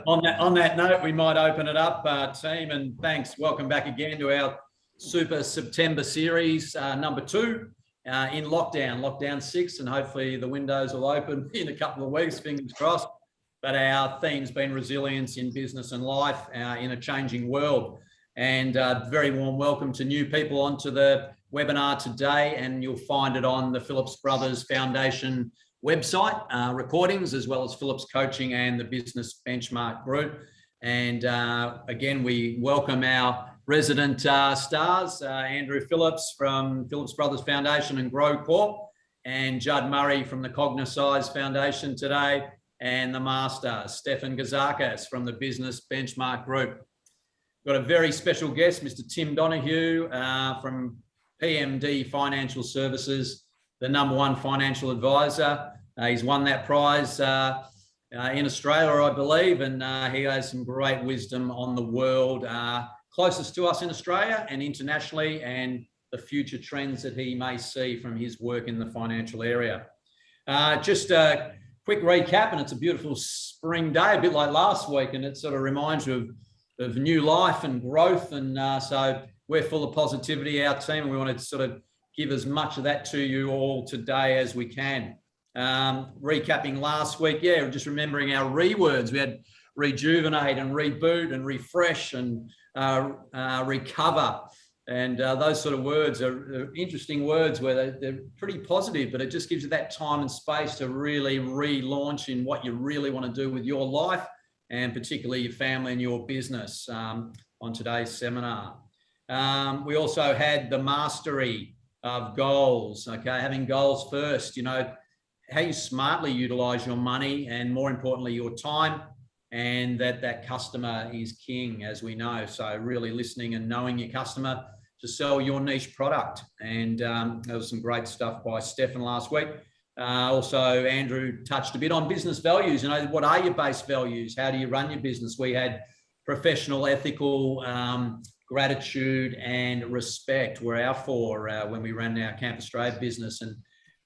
On that note, we might open it up, team, and thanks. Welcome back again to our Super September series, number 2, in lockdown 6, and hopefully the windows will open in a couple of weeks, fingers crossed. But our theme's been resilience in business and life in a changing world. And very warm welcome to new people onto the webinar today, and you'll find it on the Phillips Brothers Foundation website, recordings, as well as Phillips Coaching and the Business Benchmark Group. And again, we welcome our resident stars, Andrew Phillips from Phillips Brothers Foundation and Grow Corp, and Judd Murray from the Cognercise Foundation today, and the master, Stefan from the Business Benchmark Group. We've got a very special guest, Mr. Tim Donoghue from PMD Financial Services, the #1 financial advisor. He's won that prize in Australia, I believe, and he has some great wisdom on the world closest to us in Australia and internationally, and the future trends that he may see from his work in the financial area. Just a quick recap, and it's a beautiful spring day, a bit like last week, and it sort of reminds you of new life and growth, and so we're full of positivity, our team, and we want to sort of give as much of that to you all today as we can. Recapping last week, just remembering our rewords. We had rejuvenate and reboot and refresh and recover, and those sort of words are interesting words where they're pretty positive, but it just gives you that time and space to really relaunch in what you really want to do with your life, and particularly your family and your business on today's seminar. We also had the mastery of goals, having goals first, how you smartly utilize your money, and more importantly, your time, and that customer is king, as we know. So really listening and knowing your customer to sell your niche product. And there was some great stuff by Stefan last week. Also, Andrew touched a bit on business values. What are your base values? How do you run your business? We had professional, ethical, gratitude and respect were our 4 when we ran our Camp Australia business. And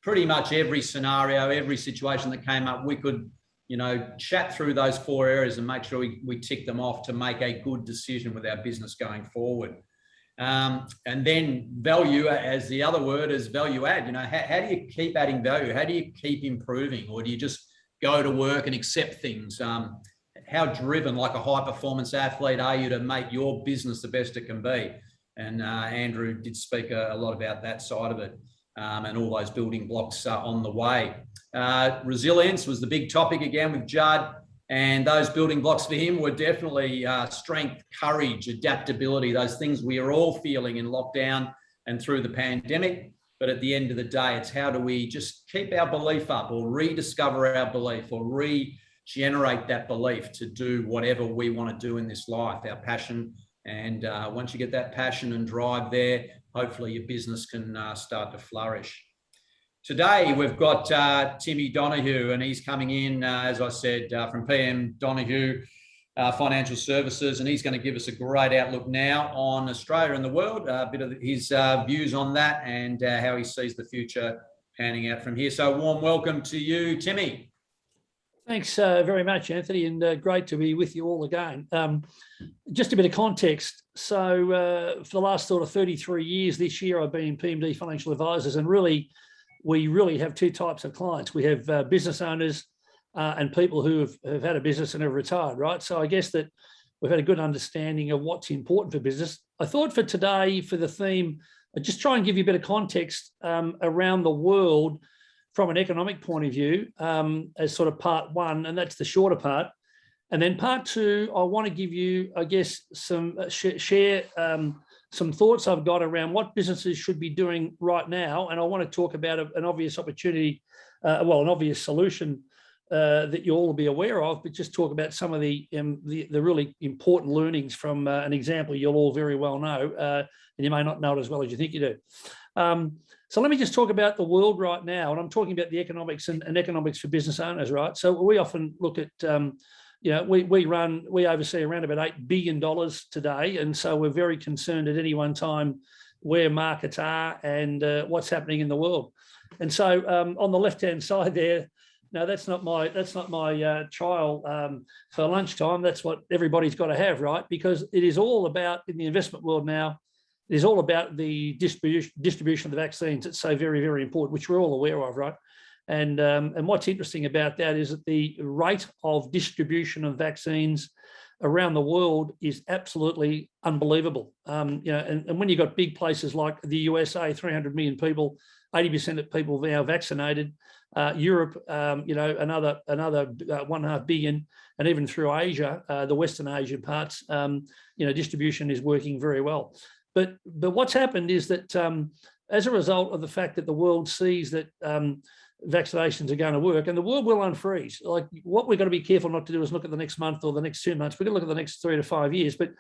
pretty much every scenario, every situation that came up, we could, chat through those 4 areas and make sure we tick them off to make a good decision with our business going forward. And then value, as the other word, is value add. How do you keep adding value? How do you keep improving? Or do you just go to work and accept things? How driven, like a high performance athlete, are you to make your business the best it can be? And Andrew did speak a lot about that side of it, and all those building blocks on the way. Resilience was the big topic again with Judd, and those building blocks for him were definitely strength, courage, adaptability, those things we are all feeling in lockdown and through the pandemic. But at the end of the day, it's how do we just keep our belief up, or rediscover our belief, or regenerate that belief to do whatever we want to do in this life, our passion. And once you get that passion and drive there, hopefully your business can start to flourish. Today, we've got Timmy Donoghue, and he's coming in, as I said, from PM Donoghue Financial Services, and he's going to give us a great outlook now on Australia and the world, a bit of his views on that, and how he sees the future panning out from here. So warm welcome to you, Timmy. Thanks very much, Anthony, and great to be with you all again. Just a bit of context. So for the last sort of 33 years this year, I've been in PMD Financial Advisors, and we really have 2 types of clients. We have business owners and people who have had a business and have retired, right? So I guess that we've had a good understanding of what's important for business. I thought for today, for the theme, I'd just try and give you a bit of context around the world from an economic point of view, as sort of part 1, and that's the shorter part. And then part 2, I want to give you, I guess, some share some thoughts I've got around what businesses should be doing right now. And I want to talk about an obvious opportunity, an obvious solution that you all will be aware of, but just talk about some of the really important learnings from an example you'll all very well know, and you may not know it as well as you think you do. So let me just talk about the world right now, and I'm talking about the economics and economics for business owners, right? So we often look at, we oversee around about $8 billion today, and so we're very concerned at any one time where markets are and what's happening in the world. And so on the left-hand side there, no, that's not my trial for lunchtime. That's what everybody's got to have, right? Because it is all about, in the investment world now, it is all about the distribution of the vaccines. It's so very, very important, which we're all aware of, right? And what's interesting about that is that the rate of distribution of vaccines around the world is absolutely unbelievable. And when you've got big places like the USA, 300 million people, 80% of people now vaccinated, Europe, another 1.5 billion, and even through Asia, the Western Asian parts, distribution is working very well. But what's happened is that as a result of the fact that the world sees that vaccinations are going to work, and the world will unfreeze. Like, what we've got to be careful not to do is look at the next month or the next 2 months. We've got to look at the next 3 to 5 years. But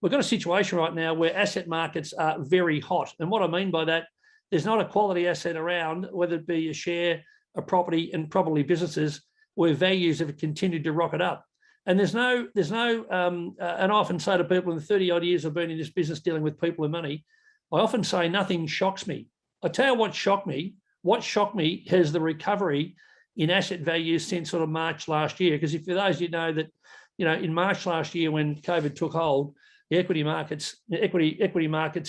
we've got a situation right now where asset markets are very hot. And what I mean by that, there's not a quality asset around, whether it be a share, a property, and probably businesses, where values have continued to rocket up. And there's no, and I often say to people, in the 30 odd years I've been in this business dealing with people and money, I often say nothing shocks me. I tell you what shocked me. What shocked me is the recovery in asset values since sort of March last year. Because if for those you know that, in March last year when COVID took hold, the equity markets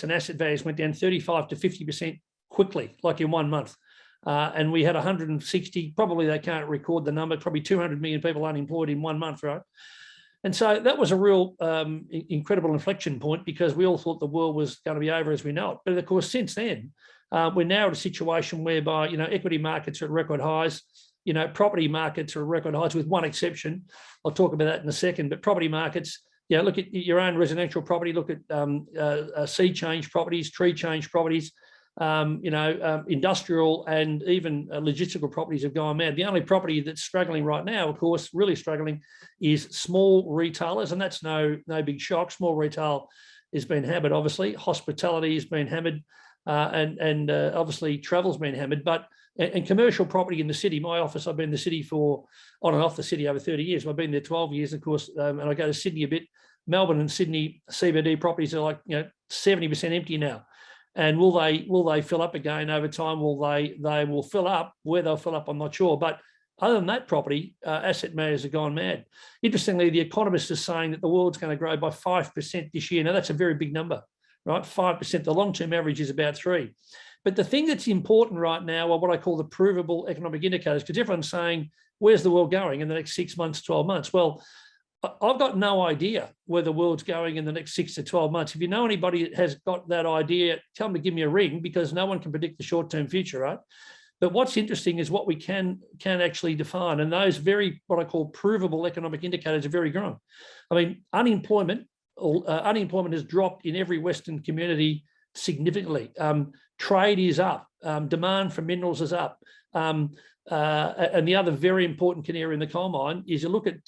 and asset values went down 35 to 50% quickly, like in 1 month. And we had 160, probably they can't record the number, probably 200 million people unemployed in 1 month, right? And so that was a real incredible inflection point, because we all thought the world was going to be over as we know it. But of course, since then, we're now at a situation whereby, equity markets are at record highs, property markets are at record highs, with one exception. I'll talk about that in a second. But property markets, look at your own residential property, look at sea change properties, tree change properties, industrial and even logistical properties have gone mad. The only property that's struggling right now, of course, really struggling, is small retailers, and that's no big shock. Small retail has been hammered, obviously. Hospitality has been hammered, and obviously travel's been hammered. But and commercial property in the city, my office, I've been in the city for on and off the city over 30 years. I've been there 12 years, of course, and I go to Sydney a bit. Melbourne and Sydney CBD properties are like 70% empty now. And will they fill up again over time? They will fill up. Where they'll fill up, I'm not sure. But other than that property, asset managers have gone mad. Interestingly, the Economist is saying that the world's going to grow by 5% this year. Now, that's a very big number, right? 5%. The long-term average is about 3%. But the thing that's important right now are what I call the provable economic indicators, because everyone's saying, where's the world going in the next 6 months, 12 months? Well, I've got no idea where the world's going in the next 6 to 12 months. If you know anybody that has got that idea, tell them to give me a ring, because no one can predict the short-term future, right? But what's interesting is what we can actually define. And those what I call provable economic indicators are very growing. I mean, unemployment has dropped in every Western community significantly. Trade is up. Demand for minerals is up. And the other very important canary in the coal mine is you look at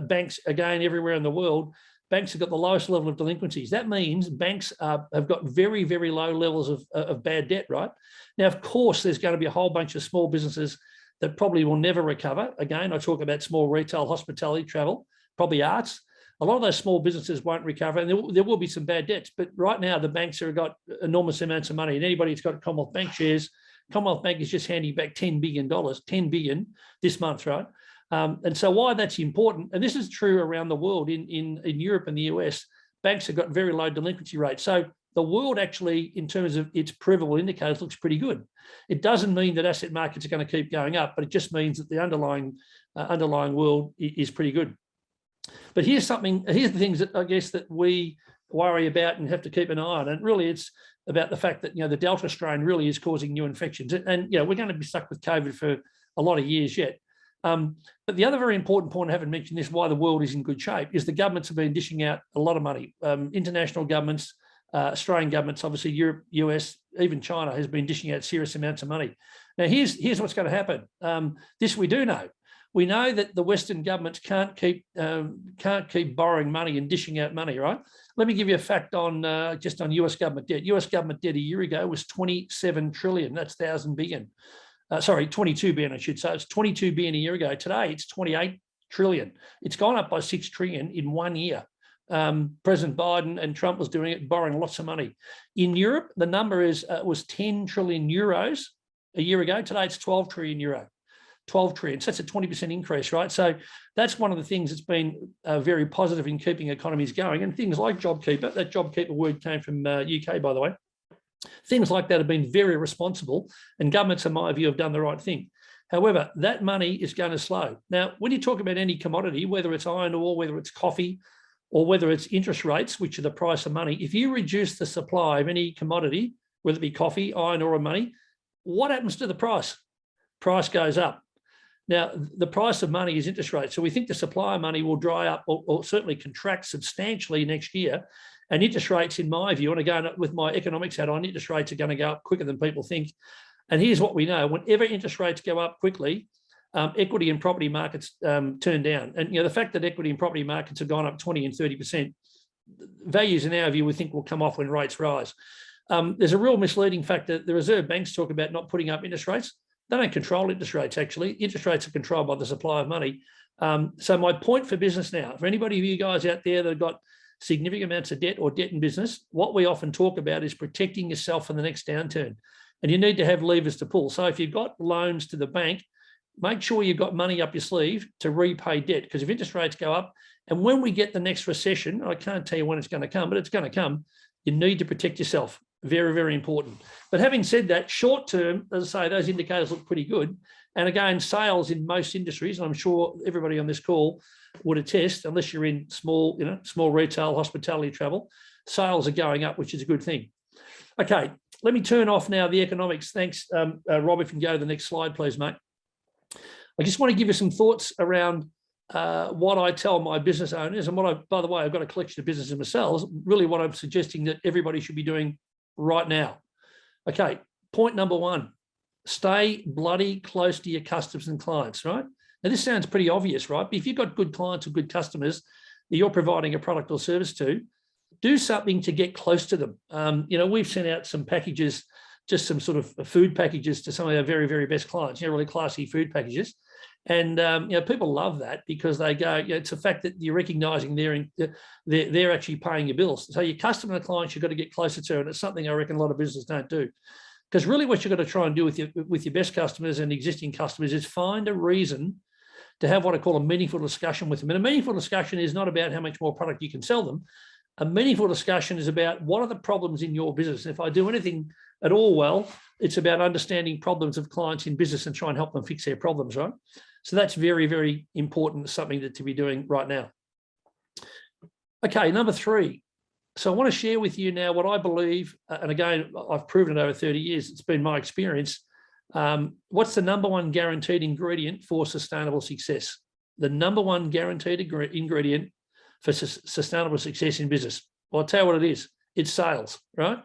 banks, again, everywhere in the world, banks have got the lowest level of delinquencies. That means banks have got very, very low levels of bad debt, right? Now, of course, there's going to be a whole bunch of small businesses that probably will never recover. Again, I talk about small retail, hospitality, travel, probably arts. A lot of those small businesses won't recover, and there will be some bad debts. But right now, the banks have got enormous amounts of money, and anybody who's got Commonwealth Bank shares, Commonwealth Bank is just handing back $10 billion, $10 billion this month, right? And so why that's important, and this is true around the world, in Europe and the US, banks have got very low delinquency rates. So the world actually, in terms of its provable indicators, looks pretty good. It doesn't mean that asset markets are going to keep going up, but it just means that the underlying world is pretty good. But here's the things that I guess that we worry about and have to keep an eye on. And really it's about the fact that, the Delta strain really is causing new infections. And we're going to be stuck with COVID for a lot of years yet. But the other very important point I haven't mentioned is why the world is in good shape is the governments have been dishing out a lot of money. International governments, Australian governments, obviously Europe, US, even China has been dishing out serious amounts of money. Now, here's what's going to happen. This we do know. We know that the Western governments can't keep borrowing money and dishing out money, right? Let me give you a fact on just on US government debt. US government debt a year ago was 27 trillion. That's 1,000 billion. 22 billion, I should say. It's 22 billion a year ago. Today, it's 28 trillion. It's gone up by 6 trillion in 1 year. President Biden and Trump was doing it, borrowing lots of money. In Europe, the number was 10 trillion euros a year ago. Today, it's 12 trillion euro. 12 trillion. So that's a 20% increase, right? So that's one of the things that's been very positive in keeping economies going. And things like JobKeeper, that JobKeeper word came from UK, by the way. Things like that have been very responsible, and governments, in my view, have done the right thing. However, that money is going to slow. Now, when you talk about any commodity, whether it's iron ore, whether it's coffee, or whether it's interest rates, which are the price of money, if you reduce the supply of any commodity, whether it be coffee, iron ore, or money, what happens to the price? Price goes up. Now, the price of money is interest rates. So we think the supply of money will dry up or certainly contract substantially next year. And interest rates, in my view, and again, with my economics hat on, interest rates are going to go up quicker than people think. And here's what we know. Whenever interest rates go up quickly, equity and property markets turn down. And the fact that equity and property markets have gone up 20 and 30%, values in our view, we think will come off when rates rise. There's a real misleading factor. The Reserve Banks talk about not putting up interest rates. They don't control interest rates, actually. Interest rates are controlled by the supply of money. So my point for business now, for anybody of you guys out there that have got significant amounts of debt or debt in business, what we often talk about is protecting yourself from the next downturn. And you need to have levers to pull. So if you've got loans to the bank, make sure you've got money up your sleeve to repay debt, because if interest rates go up, and when we get the next recession, I can't tell you when it's going to come, but it's going to come, you need to protect yourself. Very, very important. But having said that, short term, as I say, those indicators look pretty good. And again, sales in most industries, and I'm sure everybody on this call would attest, unless you're in small retail, hospitality, travel, sales are going up, which is a good thing. Okay, let me turn off now the economics. Thanks, Rob. If you can go to the next slide, please, mate. I just want to give you some thoughts around what I tell my business owners, and by the way, I've got a collection of businesses myself, really what I'm suggesting that everybody should be doing right now. Okay, point number one, stay bloody close to your customers and clients, right? Now, this sounds pretty obvious, right? But if you've got good clients or good customers that you're providing a product or service to, do something to get close to them. We've sent out some packages, just some sort of food packages to some of our very, very best clients, really classy food packages. And, people love that because they go, it's a fact that you're recognizing they're actually paying your bills. So your customer and clients, you've got to get closer to, and it's something I reckon a lot of businesses don't do. Because really what you've got to try and do with your best customers and existing customers is find a reason to have what I call a meaningful discussion with them. And a meaningful discussion is not about how much more product you can sell them. A meaningful discussion is about what are the problems in your business. And if I do anything at all well, it's about understanding problems of clients in business and try and help them fix their problems, right? So that's very, very important, something to be doing right now. Okay, number three. So I want to share with you now what I believe, and again, I've proven it over 30 years, it's been my experience. What's the number one guaranteed ingredient for sustainable success? The number one guaranteed ingredient for sustainable success in business. Well, I'll tell you what it is. It's sales, right?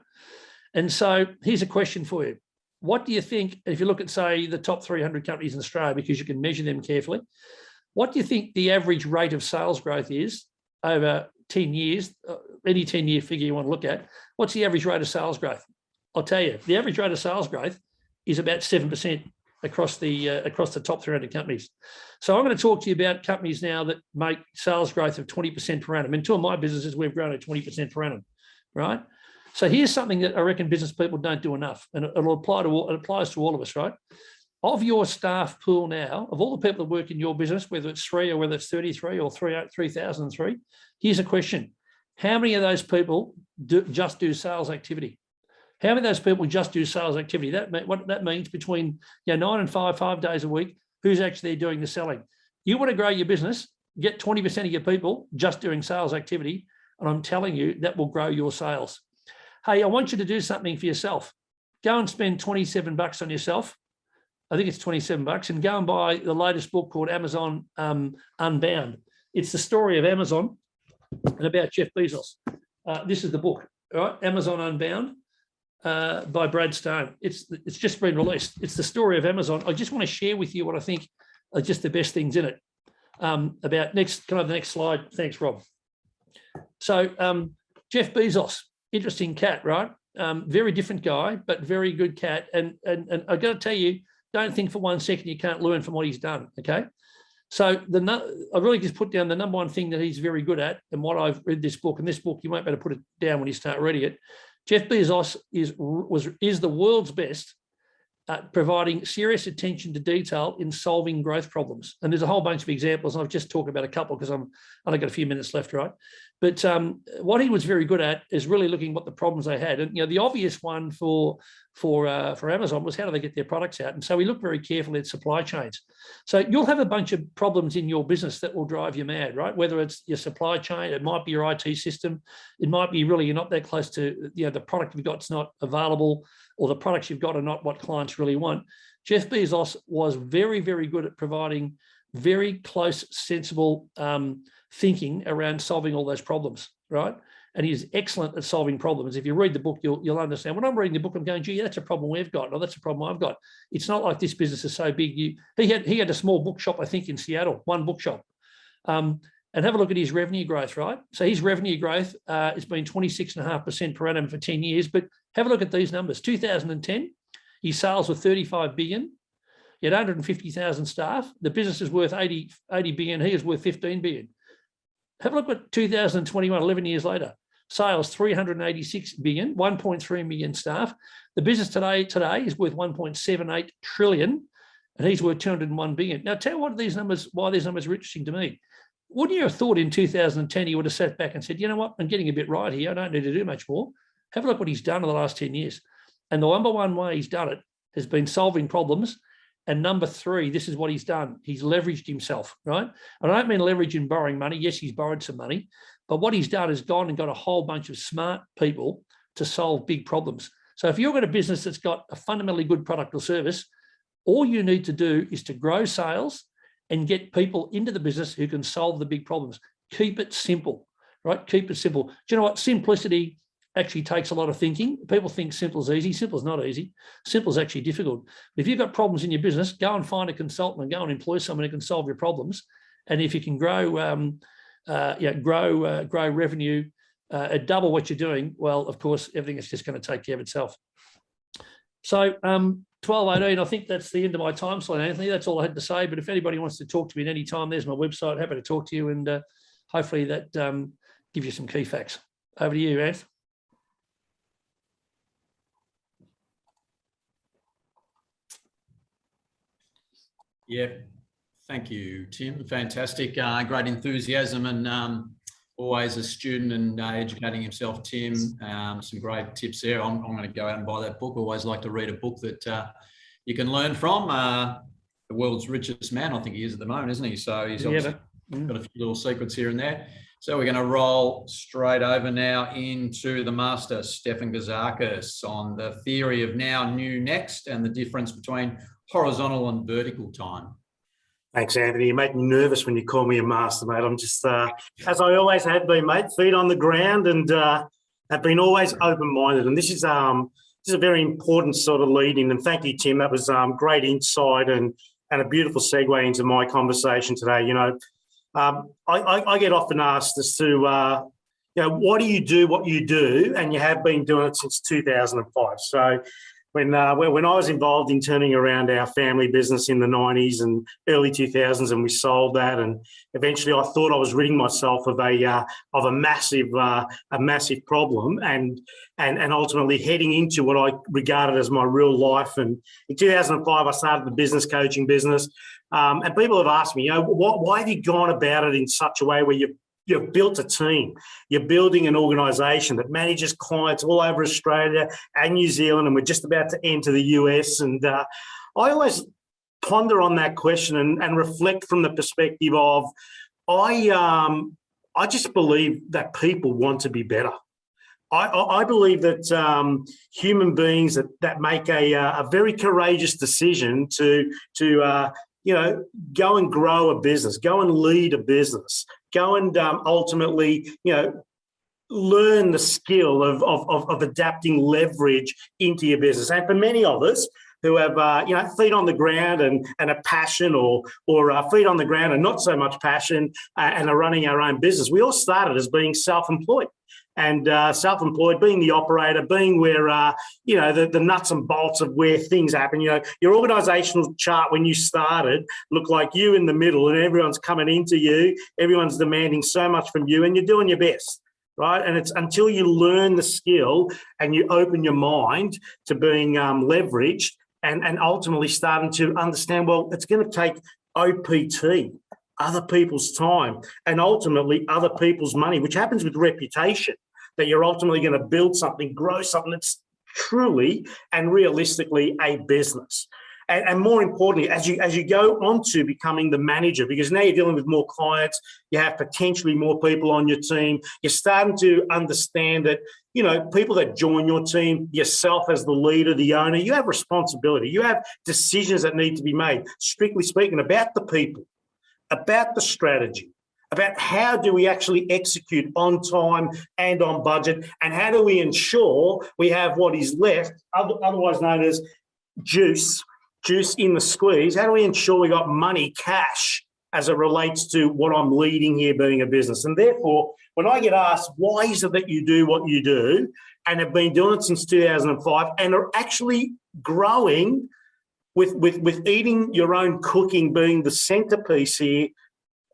And so here's a question for you. What do you think, if you look at, say, the top 300 companies in Australia, because you can measure them carefully, what do you think the average rate of sales growth is over 10 years, any 10-year figure you want to look at? What's the average rate of sales growth? I'll tell you, the average rate of sales growth is about 7% across the top 300 companies. So I'm going to talk to you about companies now that make sales growth of 20% per annum. In two of my businesses, we've grown at 20% per annum, right? So here's something that I reckon business people don't do enough, and it applies to all of us, right? Of your staff pool now, of all the people that work in your business, whether it's 3 or whether it's 33 or 3,003, here's a question. How many of those people just do sales activity? How many of those people just do sales activity? What that means between 9 and 5 days a week, who's actually doing the selling? You want to grow your business, get 20% of your people just doing sales activity, and I'm telling you that will grow your sales. Hey, I want you to do something for yourself. Go and spend $27 on yourself. I think it's $27, and go and buy the latest book called Amazon Unbound. It's the story of Amazon and about Jeff Bezos. This is the book, all right? Amazon Unbound by Brad Stone. It's just been released. It's the story of Amazon. I just want to share with you what I think are just the best things in it. Can I have the next slide? Thanks, Rob. So Jeff Bezos, interesting cat, right? Very different guy, but very good cat. And I've got to tell you, don't think for 1 second you can't learn from what he's done, okay? So I really just put down the number one thing that he's very good at, and what I've read this book, and this book, you won't be able to put it down when you start reading it. Jeff Bezos is the world's best providing serious attention to detail in solving growth problems. And there's a whole bunch of examples. I've just talked about a couple because I've only got a few minutes left, right? But what he was very good at is really looking at what the problems they had. And the obvious one for Amazon was how do they get their products out? And so we looked very carefully at supply chains. So you'll have a bunch of problems in your business that will drive you mad, right? Whether it's your supply chain, it might be your IT system, it might be really you're not that close to the product you've got's not available, or the products you've got are not what clients really want. Jeff Bezos was very, very good at providing very close, sensible thinking around solving all those problems, right? And he's excellent at solving problems. If you read the book, you'll understand. When I'm reading the book, I'm going, gee, that's a problem we've got, or that's a problem I've got. It's not like this business is so big. He had a small bookshop, I think, in Seattle, one bookshop. And have a look at his revenue growth, right? So his revenue growth has been 26.5% per annum for 10 years. But have a look at these numbers. 2010, his sales were 35 billion. He had 150,000 staff. The business is worth 80 billion. He is worth 15 billion. Have a look at 2021, 11 years later. Sales 386 billion, 1.3 million staff. The business today is worth 1.78 trillion, and he's worth 201 billion. Now, tell me why these numbers are interesting to me. Wouldn't you have thought in 2010 he would have sat back and said, you know what, I'm getting a bit right here. I don't need to do much more. Have a look what he's done in the last 10 years. And the number one way he's done it has been solving problems. And number three, this is what he's done. He's leveraged himself, right? And I don't mean leverage in borrowing money. Yes, he's borrowed some money. But what he's done is gone and got a whole bunch of smart people to solve big problems. So if you've got a business that's got a fundamentally good product or service, all you need to do is to grow sales and get people into the business who can solve the big problems. Keep it simple, right? Keep it simple. Do you know what? Simplicity actually takes a lot of thinking. People think simple is easy. Simple is not easy. Simple is actually difficult. If you've got problems in your business, go and find a consultant and go and employ someone who can solve your problems. And if you can grow revenue at double what you're doing, well, of course, everything is just going to take care of itself. So 12:18, I think that's the end of my time slot, Anthony. That's all I had to say. But if anybody wants to talk to me at any time, there's my website. Happy to talk to you, and hopefully that gives you some key facts. Over to you, Anth. Yeah, thank you, Tim. Fantastic, great enthusiasm, and always a student and educating himself, Tim. Some great tips there. I'm going to go out and buy that book. Always like to read a book that you can learn from. The world's richest man, I think he is at the moment, isn't he? So he's obviously got a few little secrets here and there. So we're going to roll straight over now into the master, Stefan Gazakis, on the theory of now, new, next, and the difference between horizontal and vertical time. Thanks, Anthony. You make me nervous when you call me a master, mate. I'm just, as I always have been, mate, feet on the ground, and have been always open-minded. And this is a very important sort of lead-in. And thank you, Tim. That was great insight and a beautiful segue into my conversation today. You know, I get often asked as to, why do you do what you do? And you have been doing it since 2005. So when I was involved in turning around our family business in the 90s and early 2000s, and we sold that, and eventually I thought I was ridding myself of a massive problem, and ultimately heading into what I regarded as my real life. And in 2005, I started the business coaching business, and people have asked me, why have you gone about it in such a way where you've built a team, you're building an organisation that manages clients all over Australia and New Zealand, and we're just about to enter the US. And I always ponder on that question and reflect from the perspective of, I just believe that people want to be better. I believe that human beings that make a very courageous decision to go and grow a business, go and lead a business, go and ultimately, learn the skill of adapting leverage into your business. And for many of us who have, feet on the ground and a passion, or feet on the ground and not so much passion, and are running our own business, we all started as being self-employed. And self-employed, being the operator, being where, the nuts and bolts of where things happen. Your organisational chart when you started looked like you in the middle, and everyone's coming into you, everyone's demanding so much from you, and you're doing your best, right? And it's until you learn the skill and you open your mind to being leveraged, and ultimately starting to understand, well, it's going to take OPT, other people's time, and ultimately other people's money, which happens with reputation, that you're ultimately going to build something, grow something that's truly and realistically a business. And more importantly, as you go on to becoming the manager, because now you're dealing with more clients, you have potentially more people on your team, you're starting to understand that, you know, people that join your team, yourself as the leader, the owner, you have responsibility. You have decisions that need to be made, strictly speaking, about the people, about the strategy, about how do we actually execute on time and on budget, and how do we ensure we have what is left, otherwise known as juice in the squeeze. How do we ensure we got money, cash, as it relates to what I'm leading here being a business? And therefore, when I get asked, why is it that you do what you do, and have been doing it since 2005 and are actually growing with eating your own cooking being the centerpiece here,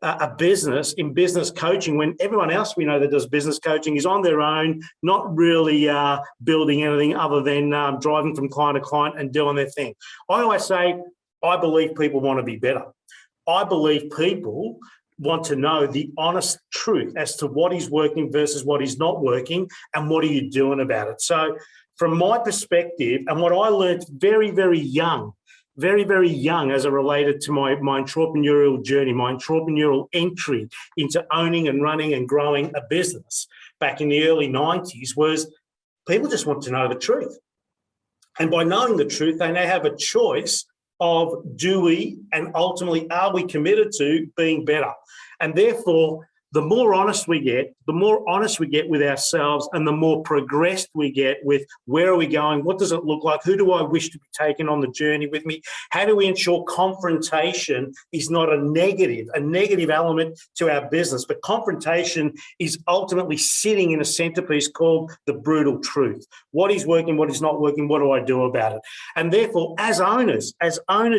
a business in business coaching, when everyone else we know that does business coaching is on their own, not really building anything other than driving from client to client and doing their thing. I always say, I believe people want to be better. I believe people want to know the honest truth as to what is working versus what is not working, and what are you doing about it. So from my perspective, and what I learned very, very young as it related to my entrepreneurial journey, my entrepreneurial entry into owning and running and growing a business back in the early 90s, was people just want to know the truth. And by knowing the truth, they now have a choice of, do we, and ultimately are we committed to being better? And therefore, the more honest we get with ourselves, and the more progressed we get with where are we going, what does it look like, who do I wish to be taken on the journey with me, how do we ensure confrontation is not a negative element to our business, but confrontation is ultimately sitting in a centerpiece called the brutal truth. What is working, what is not working, what do I do about it? And therefore, as owners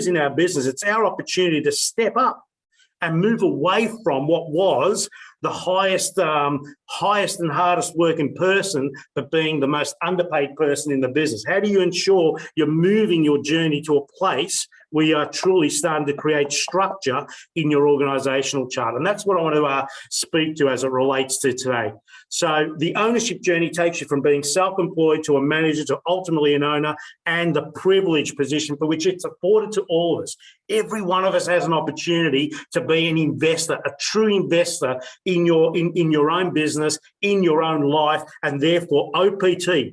in our business, it's our opportunity to step up and move away from what was the highest and hardest working person, but being the most underpaid person in the business. How do you ensure you're moving your journey to a place where you are truly starting to create structure in your organisational chart? And that's what I want to speak to as it relates to today. So the ownership journey takes you from being self-employed to a manager to ultimately an owner, and the privileged position for which it's afforded to all of us. Every one of us has an opportunity to be an investor, a true investor in your own business, in your own life, and therefore OPT,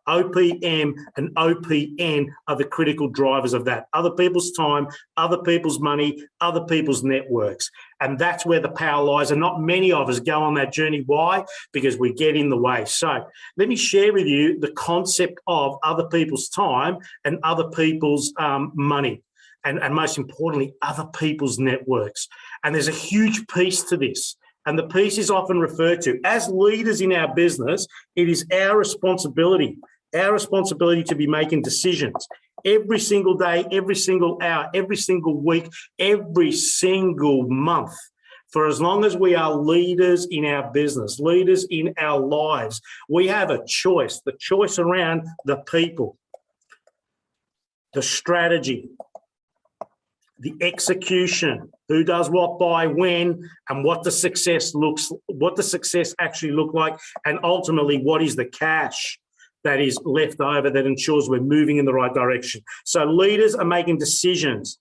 OPM and OPN are the critical drivers of that. Other people's time, other people's money, other people's networks. And that's where the power lies. And not many of us go on that journey. Why? Because we get in the way. So let me share with you the concept of other people's time and other people's money. And most importantly, other people's networks. And there's a huge piece to this. And the piece is often referred to as leaders in our business. It is our responsibility to be making decisions every single day, every single hour, every single week, every single month. For as long as we are leaders in our business, leaders in our lives, we have a choice, the choice around the people, the strategy, the execution, who does what by when, and what the success actually look like, and ultimately what is the cash that is left over that ensures we're moving in the right direction. So leaders are making decisions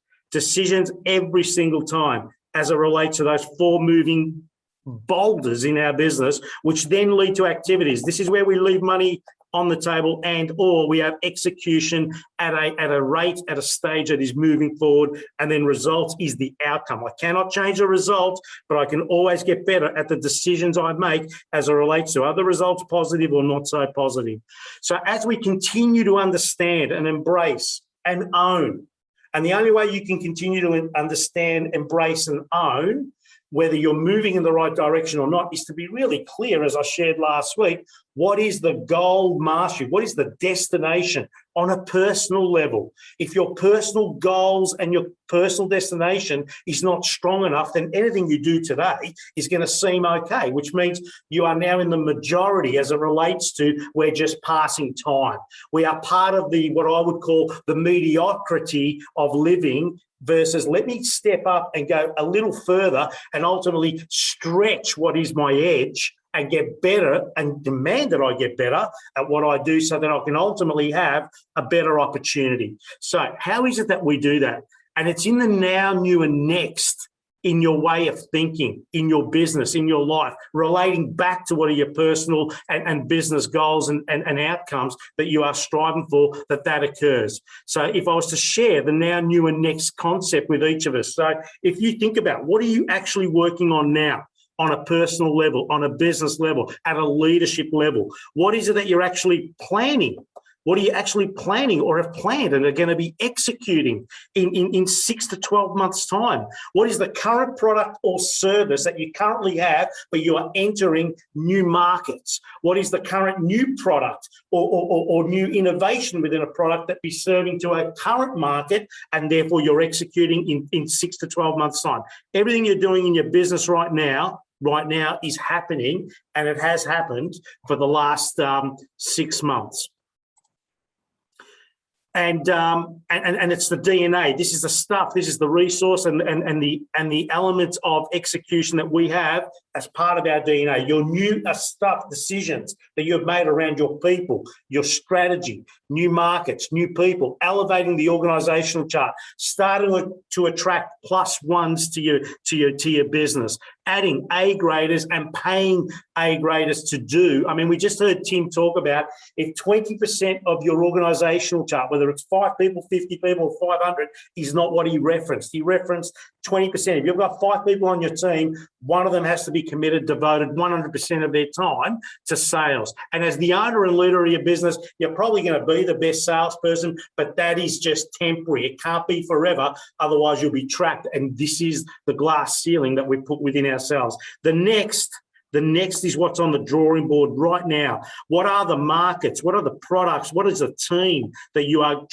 every single time as it relates to those four moving boulders in our business, which then lead to activities. This is where we leave money on the table, and or we have execution at a rate, at a stage that is moving forward, and then results is the outcome. I cannot change the result, but I can always get better at the decisions I make as it relates to other results, positive or not so positive. So as we continue to understand and embrace and own, and the only way you can continue to understand, embrace and own whether you're moving in the right direction or not is to be really clear, as I shared last week, What is the goal mastery? What is the destination on a personal level? If your personal goals and your personal destination is not strong enough, then anything you do today is going to seem okay, which means you are now in the majority as it relates to we're just passing time. We are part of the, what I would call the mediocrity of living versus let me step up and go a little further and ultimately stretch what is my edge and get better and demand that I get better at what I do so that I can ultimately have a better opportunity. So how is it that we do that? And it's in the now, new and next in your way of thinking, in your business, in your life, relating back to what are your personal and business goals and outcomes that you are striving for, that occurs. So if I was to share the now, new and next concept with each of us, so if you think about what are you actually working on now, on a personal level, on a business level, at a leadership level, what is it that you're actually planning? What are you actually planning or have planned and are going to be executing in 6 to 12 months' time? What is the current product or service that you currently have, but you are entering new markets? What is the current new product or new innovation within a product that be serving to a current market and therefore you're executing in 6 to 12 months' time? Everything you're doing in your business right now is happening, and it has happened for the last 6 months. And it's the DNA. This is the stuff. This is the resource and the elements of execution that we have as part of our DNA. Your new stuff, decisions that you have made around your people, your strategy, new markets, new people, elevating the organisational chart, starting to attract plus ones to your business, adding A graders and paying A graders to do. I mean, we just heard Tim talk about if 20% of your organisational chart, whether it's 5 people, 50 people, or 500, is not what he referenced. He referenced 20%. If you've got 5 people on your team, one of them has to be committed, devoted 100% of their time to sales. And as the owner and leader of your business, you're probably going to be the best salesperson, but that is just temporary. It can't be forever. Otherwise, you'll be trapped. And this is the glass ceiling that we put within ourselves. The next is what's on the drawing board right now. What are the markets? What are the products? What is the team that you are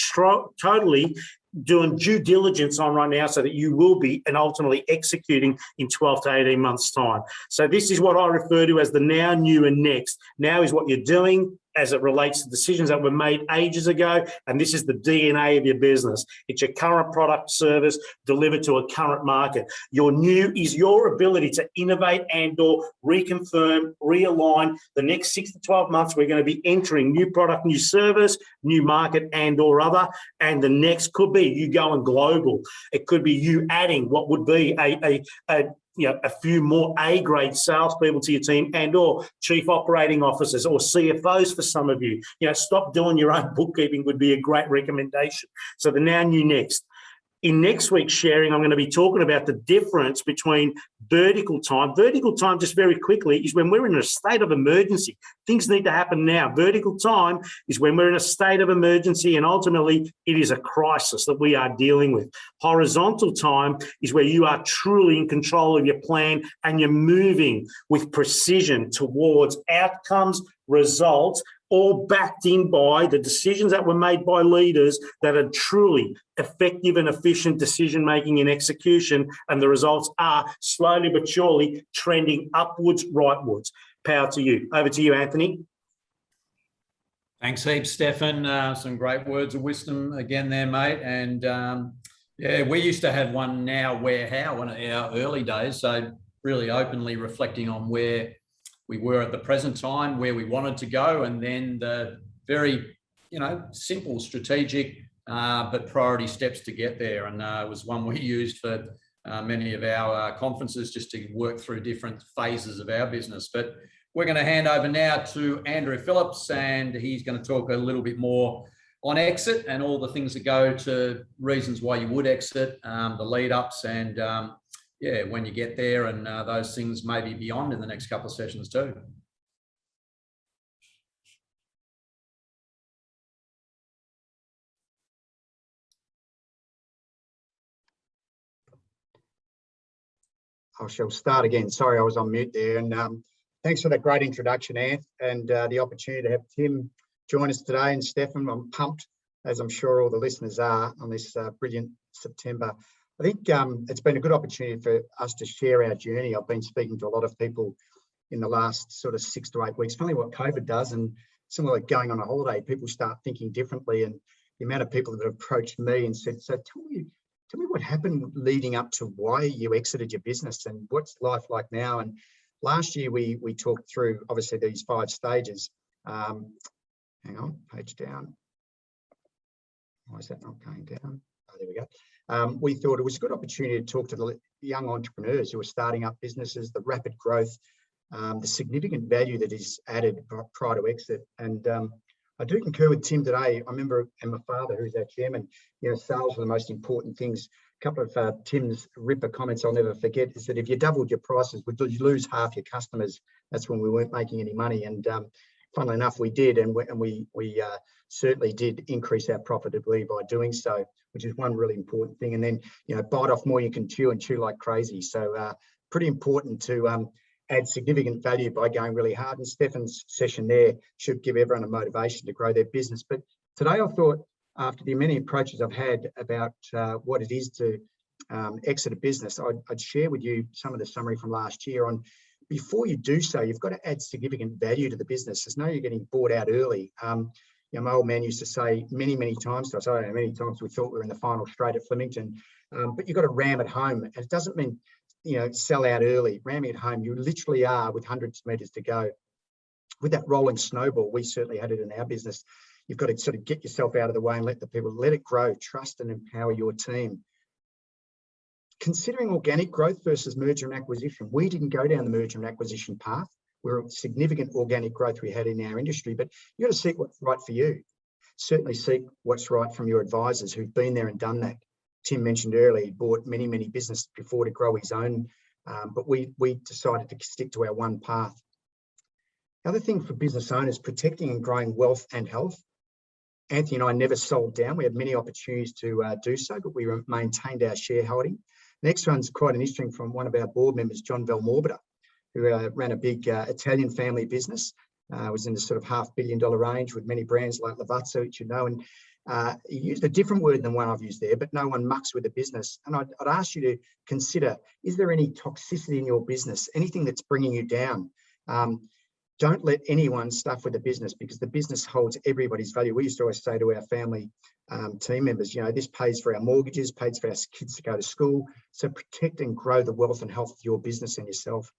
totally doing due diligence on right now so that you will be and ultimately executing in 12 to 18 months' time? So this is what I refer to as the now, new and next. Now is what you're doing as it relates to decisions that were made ages ago, and this is the DNA of your business. It's your current product service delivered to a current market. Your new is your ability to innovate and or reconfirm, realign. The next 6 to 12 months, we're going to be entering new product, new service, new market and or other, and the next could be you going global. It could be you adding what would be a few more A-grade salespeople to your team and or chief operating officers or CFOs for some of you. Stop doing your own bookkeeping would be a great recommendation. So the now, new, next. In next week's sharing, I'm going to be talking about the difference between vertical time. Vertical time, just very quickly, is when we're in a state of emergency. Things need to happen now. Vertical time is when we're in a state of emergency and ultimately it is a crisis that we are dealing with. Horizontal time is where you are truly in control of your plan and you're moving with precision towards outcomes, results, all backed in by the decisions that were made by leaders that are truly effective and efficient decision-making and execution, and the results are slowly but surely trending upwards, rightwards. Power to you. Over to you, Anthony. Thanks heaps, Stefan. Some great words of wisdom again there, mate. And we used to have one now, where, how, in our early days, so really openly reflecting on where we were at the present time, where we wanted to go, and then the very, simple, strategic, but priority steps to get there. And it was one we used for many of our conferences just to work through different phases of our business. But we're going to hand over now to Andrew Phillips, and he's going to talk a little bit more on exit and all the things that go to reasons why you would exit, the lead ups and when you get there, and those things maybe beyond in the next couple of sessions too. I shall start again. Sorry, I was on mute there. And Thanks for that great introduction, Anth, and the opportunity to have Tim join us today, and Stefan. I'm pumped, as I'm sure all the listeners are, on this brilliant September. I think it's been a good opportunity for us to share our journey. I've been speaking to a lot of people in the last sort of 6 to 8 weeks. Funny what COVID does, and similar like going on a holiday, people start thinking differently. And the amount of people that have approached me and said, "So tell me what happened leading up to why you exited your business and what's life like now?" And last year we talked through obviously these 5 stages. Hang on, page down. Why is that not going down? Oh, there we go. We thought it was a good opportunity to talk to the young entrepreneurs who are starting up businesses, the rapid growth, the significant value that is added prior to exit. And I do concur with Tim today. I remember, and my father, who's our chairman, sales are the most important things. A couple of Tim's ripper comments I'll never forget is that if you doubled your prices, you lose half your customers. That's when we weren't making any money. And funnily enough, we did, and we certainly did increase our profitability by doing so, which is one really important thing. And then, bite off more you can chew and chew like crazy. So pretty important to add significant value by going really hard. And Stefan's session there should give everyone a motivation to grow their business. But today I thought, after the many approaches I've had about what it is to exit a business, I'd share with you some of the summary from last year on before you do so, you've got to add significant value to the business. There's no you're getting bought out early. My old man used to say many times to us, I don't know how many times we thought we were in the final straight at Flemington, but you've got to ram it home. And it doesn't mean, sell out early. Ramming it home, you literally are with hundreds of meters to go. With that rolling snowball, we certainly had it in our business. You've got to sort of get yourself out of the way and let it grow, trust and empower your team. Considering organic growth versus merger and acquisition, we didn't go down the merger and acquisition path. We're a significant organic growth we had in our industry, but you've got to seek what's right for you. Certainly seek what's right from your advisors who've been there and done that. Tim mentioned earlier, he bought many businesses before to grow his own, but we decided to stick to our one path. The other thing for business owners, protecting and growing wealth and health. Anthony and I never sold down. We had many opportunities to do so, but we maintained our shareholding. Next one's quite an interesting from one of our board members, John Velmorbiter, who ran a big Italian family business. Was in the sort of $500 million range with many brands like Lavazza, which and he used a different word than one I've used there, but no one mucks with the business. And I'd ask you to consider, is there any toxicity in your business, anything that's bringing you down? Don't let anyone stuff with the business, because the business holds everybody's value. We used to always say to our family team members, this pays for our mortgages, pays for our kids to go to school. So protect and grow the wealth and health of your business and yourself.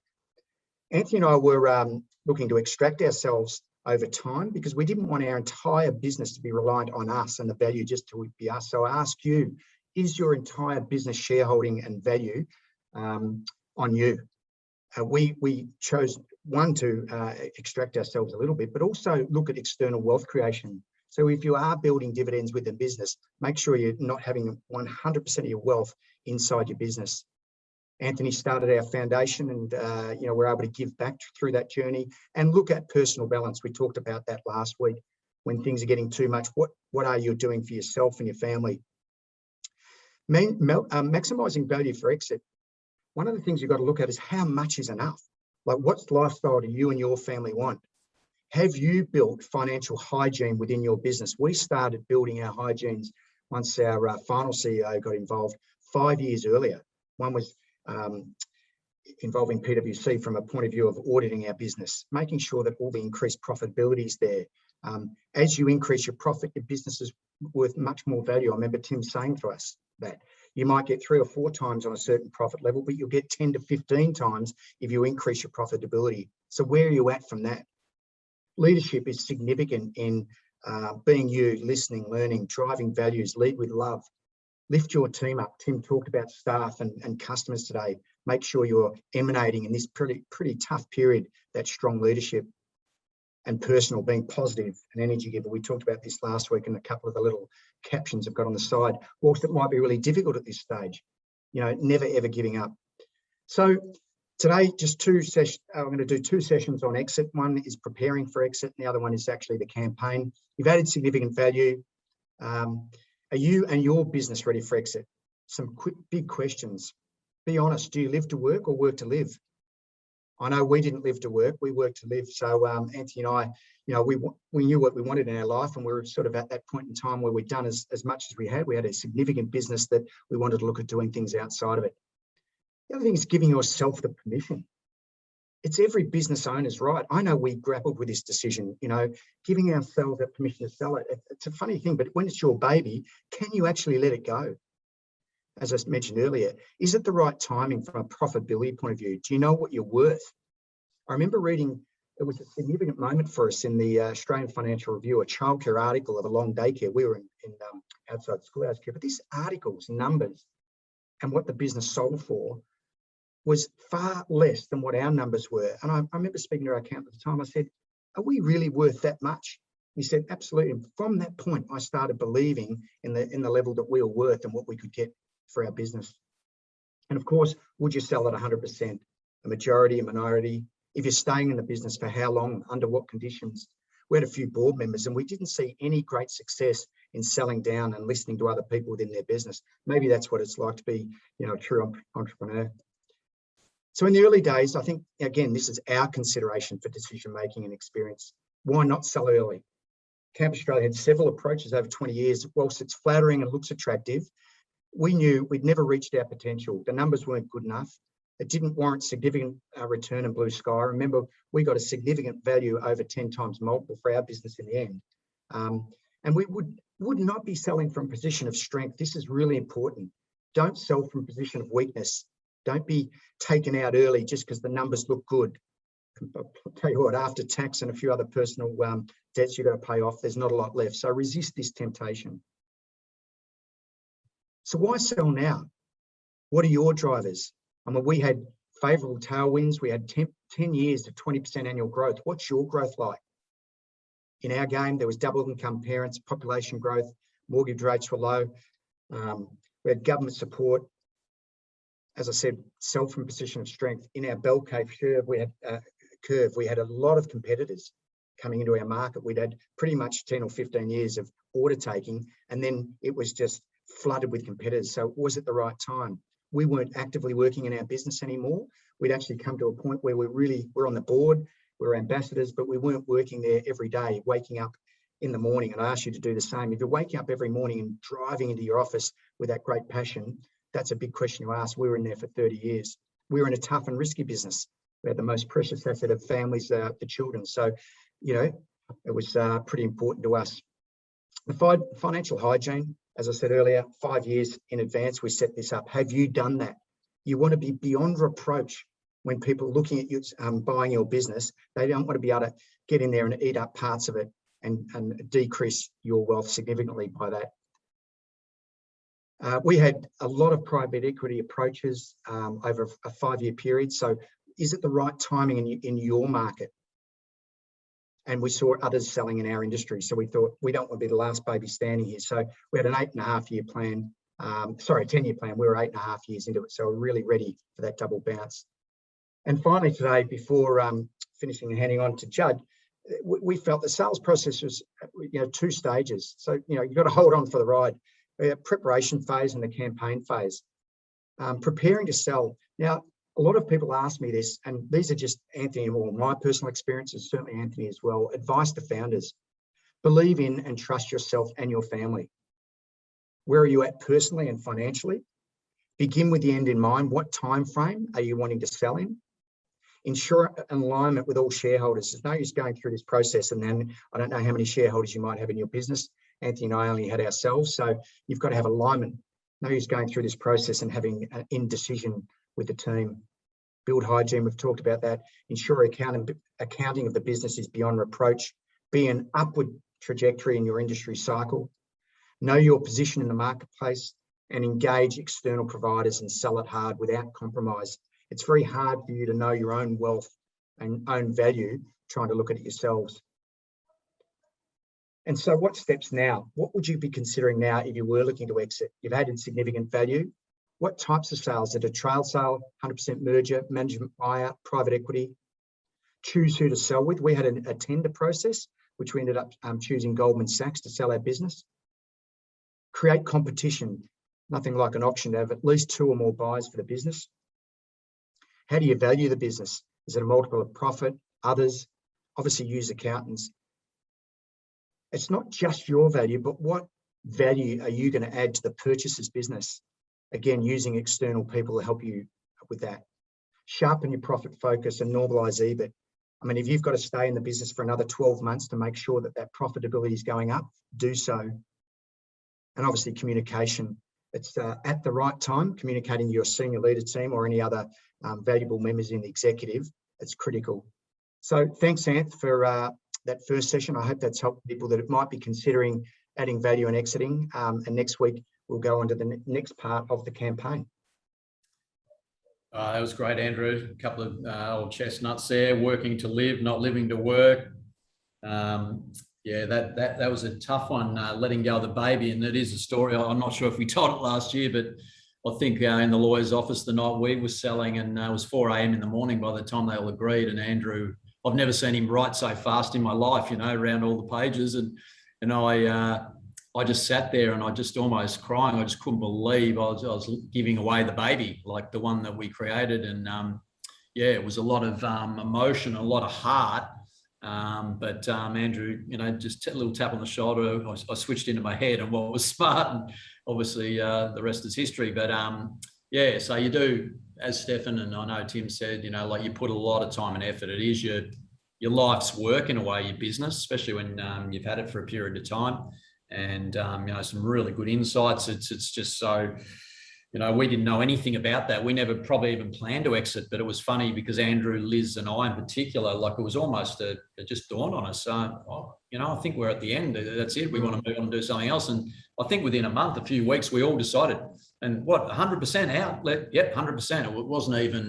Anthony and I were looking to extract ourselves over time because we didn't want our entire business to be reliant on us and the value just to be us. So I ask you, is your entire business shareholding and value on you? We chose one to extract ourselves a little bit, but also look at external wealth creation. So if you are building dividends with the business, make sure you're not having 100% of your wealth inside your business. Anthony started our foundation and, we're able to give back through that journey and look at personal balance. We talked about that last week. When things are getting too much, what are you doing for yourself and your family? Maximising value for exit. One of the things you've got to look at is how much is enough? Like, what lifestyle do you and your family want? Have you built financial hygiene within your business? We started building our hygienes once our final CEO got involved 5 years earlier. One was involving PwC from a point of view of auditing our business, making sure that all the increased profitability is there. As you increase your profit, your business is worth much more value. I remember Tim saying to us that you might get 3 or 4 times on a certain profit level, but you'll get 10 to 15 times if you increase your profitability. So where are you at from that? Leadership is significant in being you, listening, learning, driving values, lead with love. Lift your team up. Tim talked about staff and customers today. Make sure you're emanating in this pretty tough period, that strong leadership. And personal, being positive, an energy giver. We talked about this last week, and a couple of the little captions I've got on the side. Whilst it might be really difficult at this stage, never ever giving up. So today, just 2 sessions. I'm going to do 2 sessions on exit. One is preparing for exit, and the other one is actually the campaign. You've added significant value. Are you and your business ready for exit? Some big questions. Be honest. Do you live to work or work to live? I know we didn't live to work, we worked to live. So Anthony and I, we knew what we wanted in our life, and we were sort of at that point in time where we'd done as much as we had. We had a significant business that we wanted to look at doing things outside of it. The other thing is giving yourself the permission. It's every business owner's right. I know we grappled with this decision, giving ourselves that permission to sell it. It's a funny thing, but when it's your baby, can you actually let it go? As I mentioned earlier, is it the right timing from a profitability point of view? Do you know what you're worth? I remember reading, it was a significant moment for us in the Australian Financial Review, a childcare article of a long daycare. We were in outside schoolhouse care, but this article's numbers and what the business sold for was far less than what our numbers were. And I remember speaking to our accountant at the time. I said, are we really worth that much? He said, absolutely. And from that point, I started believing in the level that we were worth and what we could get for our business. And of course, would you sell at 100%, a majority, a minority? If you're staying in the business, for how long, under what conditions? We had a few board members and we didn't see any great success in selling down and listening to other people within their business. Maybe that's what it's like to be, a true entrepreneur. So in the early days, I think, again, this is our consideration for decision-making and experience. Why not sell early? Camp Australia had several approaches over 20 years. Whilst it's flattering and looks attractive, we knew we'd never reached our potential. The numbers weren't good enough. It didn't warrant significant return in blue sky. Remember, we got a significant value over 10 times multiple for our business in the end. And we would not be selling from a position of strength. This is really important. Don't sell from a position of weakness. Don't be taken out early just because the numbers look good. I'll tell you what, after tax and a few other personal debts you've got to pay off, there's not a lot left. So resist this temptation. So why sell now? What are your drivers? I mean, we had favourable tailwinds. We had 10 years of 20% annual growth. What's your growth like? In our game, there was double income parents, population growth, mortgage rates were low. We had government support. As I said, sell from a position of strength. In our bell curve we had a lot of competitors coming into our market. We'd had pretty much 10 or 15 years of order taking, and then it was just flooded with competitors. So was it the right time? We weren't actively working in our business anymore. We'd actually come to a point where we're on the board, we're ambassadors, but we weren't working there every day, waking up in the morning. And I ask you to do the same. If you're waking up every morning and driving into your office with that great passion, that's a big question to ask. We were in there for 30 years. We were in a tough and risky business. We had the most precious asset of families, the children. So, it was pretty important to us. The financial hygiene, as I said earlier, 5 years in advance, we set this up. Have you done that? You want to be beyond reproach when people are looking at you buying your business. They don't want to be able to get in there and eat up parts of it and decrease your wealth significantly by that. We had a lot of private equity approaches over a 5-year period. So is it the right timing in your market? And we saw others selling in our industry. So we thought, we don't want to be the last baby standing here. So we had an 8.5-year plan, 10-year plan. We were 8.5 years into it. So we're really ready for that double bounce. And finally today, before finishing and handing on to Judd, we felt the sales process was, 2 stages. So, you've got to hold on for the ride. Preparation phase and the campaign phase. Preparing to sell. Now, a lot of people ask me this, and these are just Anthony or my personal experiences, certainly Anthony as well. Advice to founders: believe in and trust yourself and your family. Where are you at personally and financially? Begin with the end in mind. What time frame are you wanting to sell in? Ensure an alignment with all shareholders. There's no use going through this process and then I don't know how many shareholders you might have in your business. Anthony and I only had ourselves, so you've got to have alignment. No use going through this process and having an indecision with the team. Build hygiene, we've talked about that. Ensure accounting of the business is beyond reproach. Be an upward trajectory in your industry cycle. Know your position in the marketplace and engage external providers and sell it hard without compromise. It's very hard for you to know your own wealth and own value trying to look at it yourselves. And so what steps now? What would you be considering now if you were looking to exit? You've added significant value. What types of sales? Is it a trail sale, 100% merger, management buyout, private equity? Choose who to sell with. We had a tender process, which we ended up choosing Goldman Sachs to sell our business. Create competition. Nothing like an auction to have at least 2 or more buyers for the business. How do you value the business? Is it a multiple of profit? Others obviously use accountants. It's not just your value, but what value are you going to add to the purchaser's business? Again, using external people to help you with that. Sharpen your profit focus and normalise EBIT. I mean, if you've got to stay in the business for another 12 months to make sure that that profitability is going up, do so. And obviously communication. It's at the right time, communicating to your senior leader team or any other valuable members in the executive. It's critical. So thanks, Anth, for that first session. I hope that's helped people that might be considering adding value and exiting. And next week, we'll go on to the next part of the campaign. That was great, Andrew. A couple of old chestnuts there, working to live, not living to work. Yeah, that was a tough one, letting go of the baby. And it is a story. I'm not sure if we told it last year, but I think in the lawyer's office the night we were selling, and it was 4 a.m. in the morning by the time they all agreed. And Andrew, I've never seen him write so fast in my life, you know, around all the pages. And I just sat there and I just almost crying. I just couldn't believe I was giving away the baby, like the one that we created. And yeah, it was a lot of emotion, a lot of heart. But Andrew, you know, just a little tap on the shoulder. I switched into my head and what was smart, and obviously the rest is history. But yeah, so you do, as Stefan and I know Tim said, you know, like you put a lot of time and effort. It is your life's work in a way, your business, especially when you've had it for a period of time. And you know, some really good insights. It's just so, you know, we didn't know anything about that. We never probably even planned to exit, but it was funny because Andrew, Liz and I in particular, like it was almost it just dawned on us. You know, I think we're at the end. That's it. We want to move on and do something else. And I think within a month, a few weeks, we all decided, and what, 100% outlet? Yep, 100%. It wasn't even,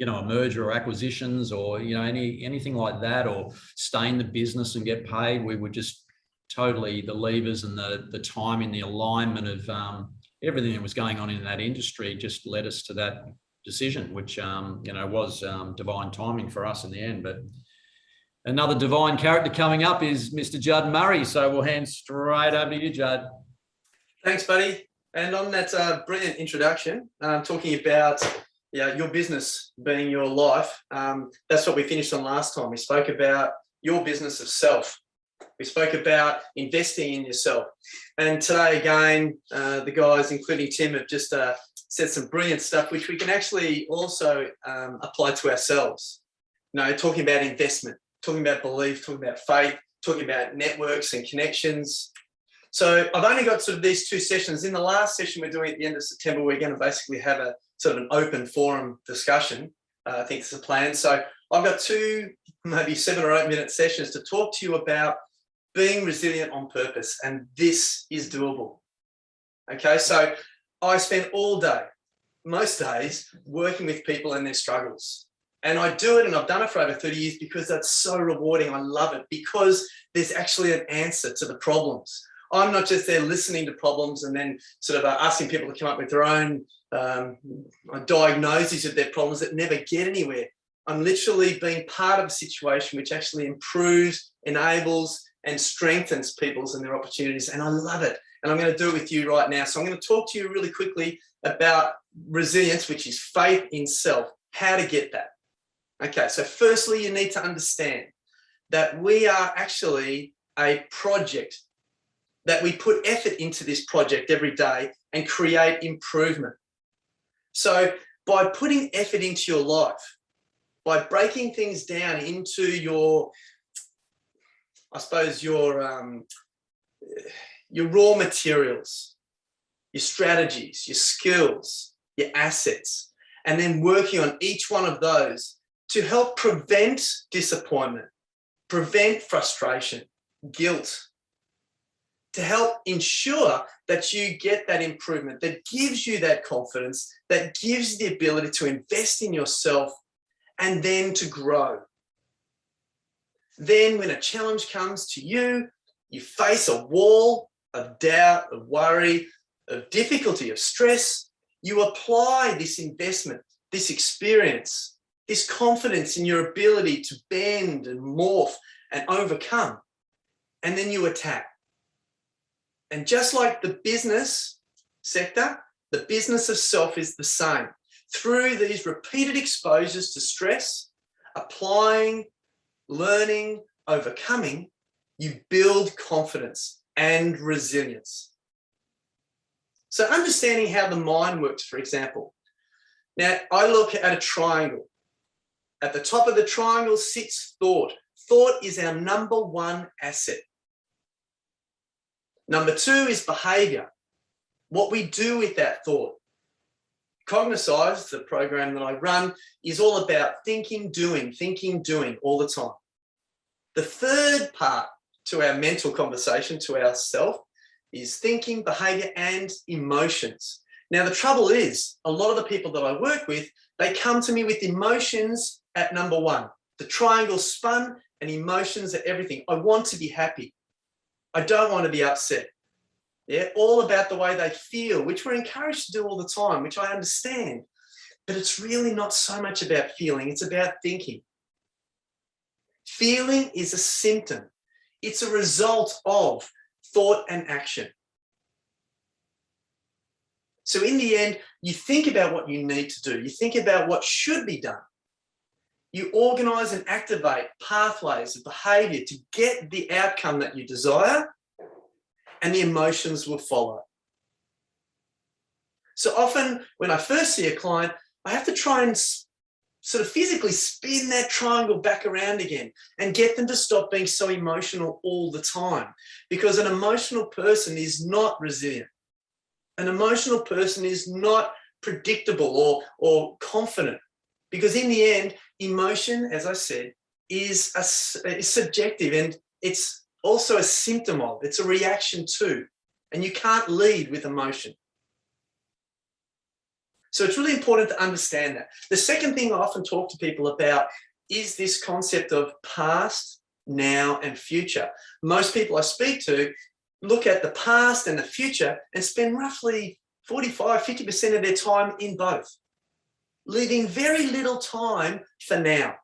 you know, a merger or acquisitions or, you know, anything like that, or stay in the business and get paid. We were just totally the levers and the timing, the alignment of everything that was going on in that industry just led us to that decision, which, you know, was divine timing for us in the end. But another divine character coming up is Mr. Judd Murray. So we'll hand straight over to you, Judd. Thanks, buddy. And on that brilliant introduction, talking about your business being your life, that's what we finished on last time. We spoke about your business of self. We spoke about investing in yourself. And today, again, the guys, including Tim, have just said some brilliant stuff, which we can actually also apply to ourselves. You know, talking about investment, talking about belief, talking about faith, talking about networks and connections. So I've only got sort of these two sessions. In the last session we're doing at the end of September, we're going to basically have a sort of an open forum discussion. I think it's a plan. So I've got 2, maybe 7 or 8 minute sessions to talk to you about being resilient on purpose, and this is doable. Okay, so I spend all day, most days, working with people and their struggles. And I do it, and I've done it for over 30 years because that's so rewarding. I love it because there's actually an answer to the problems. I'm not just there listening to problems and then sort of asking people to come up with their own diagnoses of their problems that never get anywhere. I'm literally being part of a situation which actually improves, enables, and strengthens people's and their opportunities. And I love it. And I'm going to do it with you right now. So I'm going to talk to you really quickly about resilience, which is faith in self, how to get that. Okay, so firstly, you need to understand that we are actually a project, that we put effort into this project every day and create improvement. So by putting effort into your life, by breaking things down into your, I suppose, your raw materials, your strategies, your skills, your assets, and then working on each one of those to help prevent disappointment, prevent frustration, guilt, to help ensure that you get that improvement, that gives you that confidence, that gives you the ability to invest in yourself and then to grow. Then when a challenge comes to you, you face a wall of doubt, of worry, of difficulty, of stress, you apply this investment, this experience, this confidence in your ability to bend and morph and overcome, and then you attack. And just like the business sector, the business of self is the same. Through these repeated exposures to stress, applying, learning, overcoming, you build confidence and resilience. So understanding how the mind works, for example. Now, I look at a triangle. At the top of the triangle sits thought. Thought is our number one asset. Number two is behavior, what we do with that thought. Cognercise, the program that I run, is all about thinking, doing all the time. The third part to our mental conversation, to ourself, is thinking, behavior, and emotions. Now, the trouble is, a lot of the people that I work with, they come to me with emotions at number one. The triangle spun and emotions are everything. I want to be happy. I don't want to be upset. Yeah, all about the way they feel, which we're encouraged to do all the time, which I understand. But it's really not so much about feeling, it's about thinking. Feeling is a symptom. It's a result of thought and action. So in the end, you think about what you need to do. You think about what should be done. You organise and activate pathways of behaviour to get the outcome that you desire, and the emotions will follow. So often when I first see a client, I have to try and sort of physically spin that triangle back around again and get them to stop being so emotional all the time, because an emotional person is not resilient. An emotional person is not predictable or confident, because in the end, emotion, as I said, is subjective, and it's also a symptom of, it's a reaction to, and you can't lead with emotion. So it's really important to understand that. The second thing I often talk to people about is this concept of past, now, and future. Most people I speak to look at the past and the future and spend roughly 45, 50% of their time in both, leaving very little time for now.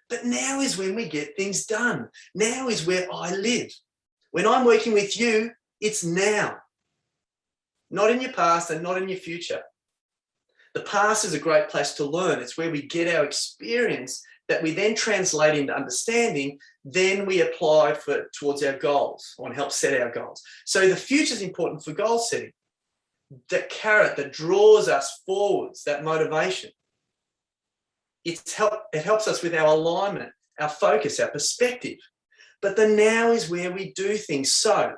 But now is when we get things done. Now is where I live. When I'm working with you, it's now. Not in your past and not in your future. The past is a great place to learn. It's where we get our experience that we then translate into understanding, then we apply towards our goals or help set our goals. So the future is important for goal setting. That carrot that draws us forwards, that motivation. It helps us with our alignment, our focus, our perspective. But the now is where we do things. So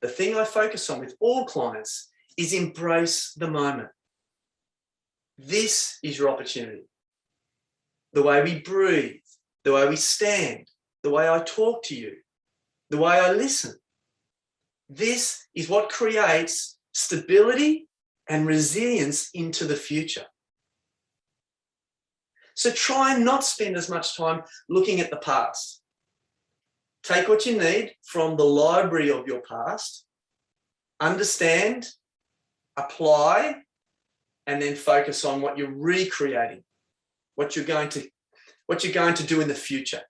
the thing I focus on with all clients is embrace the moment. This is your opportunity. The way we breathe, the way we stand, the way I talk to you, the way I listen. This is what creates stability and resilience into the future. So try and not spend as much time looking at the past. Take what you need from the library of your past, understand, apply, and then focus on what you're recreating, what you're going to do in the future.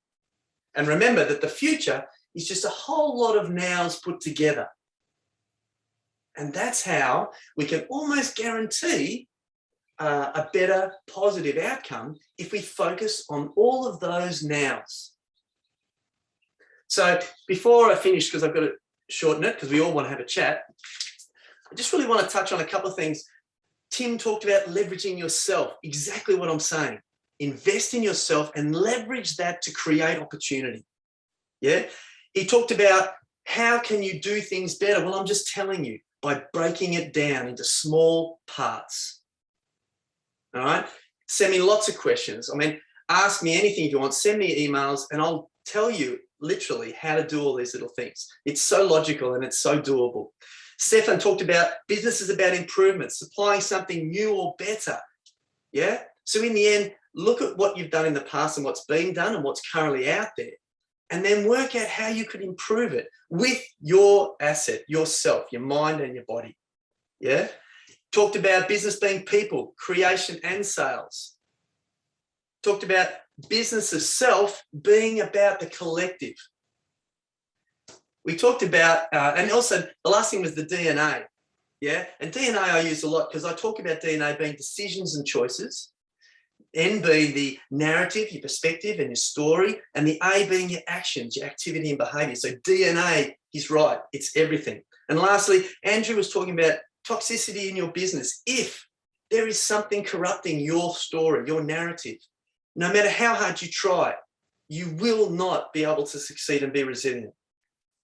And remember that the future is just a whole lot of nows put together. And that's how we can almost guarantee a better positive outcome if we focus on all of those nows. So before I finish, because I've got to shorten it because we all want to have a chat, I just really want to touch on a couple of things. Tim talked about leveraging yourself, exactly what I'm saying. Invest in yourself and leverage that to create opportunity. Yeah. He talked about how can you do things better? Well, I'm just telling you, by breaking it down into small parts. All right. Send me lots of questions. I mean, ask me anything if you want. Send me emails and I'll tell you literally how to do all these little things. It's so logical and it's so doable. Stefan talked about business is about improvement, supplying something new or better. Yeah. So in the end, look at what you've done in the past and what's being done and what's currently out there, and then work out how you could improve it with your asset, yourself, your mind and your body. Yeah. Talked about business being people, creation and sales. Talked about business of self being about the collective. We talked about, and also the last thing was the DNA. Yeah. And DNA I use a lot because I talk about DNA being decisions and choices. N being the narrative, your perspective and your story, and the A being your actions, your activity and behavior. So DNA, he's right, it's everything. And lastly, Andrew was talking about toxicity in your business. If there is something corrupting your story, your narrative, no matter how hard you try, you will not be able to succeed and be resilient.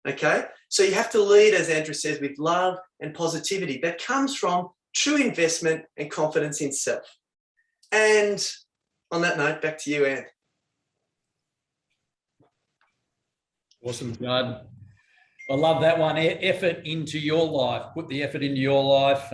Okay? So you have to lead, as Andrew says, with love and positivity that comes from true investment and confidence in self. And on that note, back to you, Ant. Awesome, Judd. I love that one. Effort into your life. Put the effort into your life.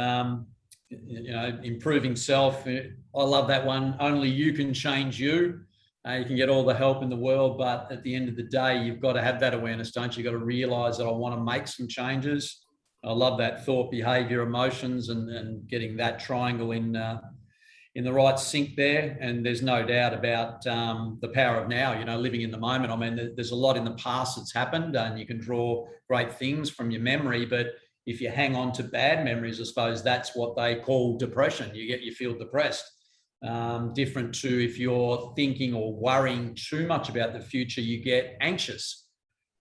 Improving self. I love that one. Only you can change you. You can get all the help in the world, but at the end of the day, you've got to have that awareness, don't you? You've got to realize that I want to make some changes. I love that thought, behavior, emotions, and getting that triangle in the right sync there. And there's no doubt about the power of now, living in the moment. I mean, there's a lot in the past that's happened, and you can draw great things from your memory, but if you hang on to bad memories, I suppose that's what they call depression. You feel depressed. Different to if you're thinking or worrying too much about the future, you get anxious,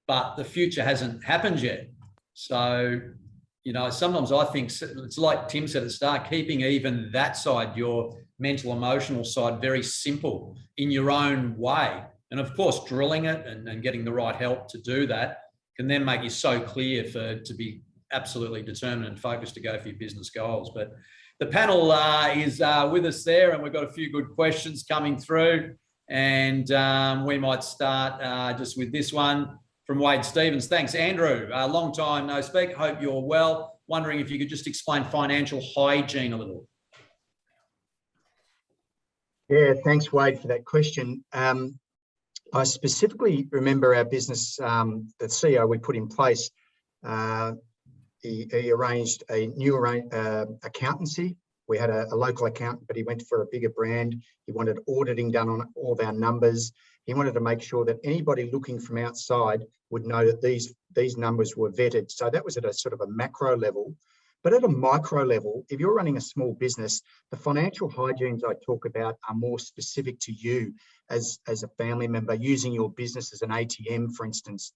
but the future hasn't happened yet. So, sometimes I think it's like Tim said at the start, keeping even that side, your mental, emotional side, very simple in your own way. And of course, drilling it and getting the right help to do that can then make you so clear to be absolutely determined and focused to go for your business goals. But the panel is with us there, and we've got a few good questions coming through. And we might start just with this one from Wade Stevens. Thanks, Andrew. Long time no speak. Hope you're well. Wondering if you could just explain financial hygiene a little. Yeah, thanks, Wade, for that question. I specifically remember our business, the CEO we put in place, he arranged a new accountancy. We had a local accountant, but he went for a bigger brand. He wanted auditing done on all of our numbers. He wanted to make sure that anybody looking from outside would know that these numbers were vetted. So that was at a sort of a macro level. But at a micro level, if you're running a small business, the financial hygienes I talk about are more specific to you as a family member, using your business as an ATM, for instance,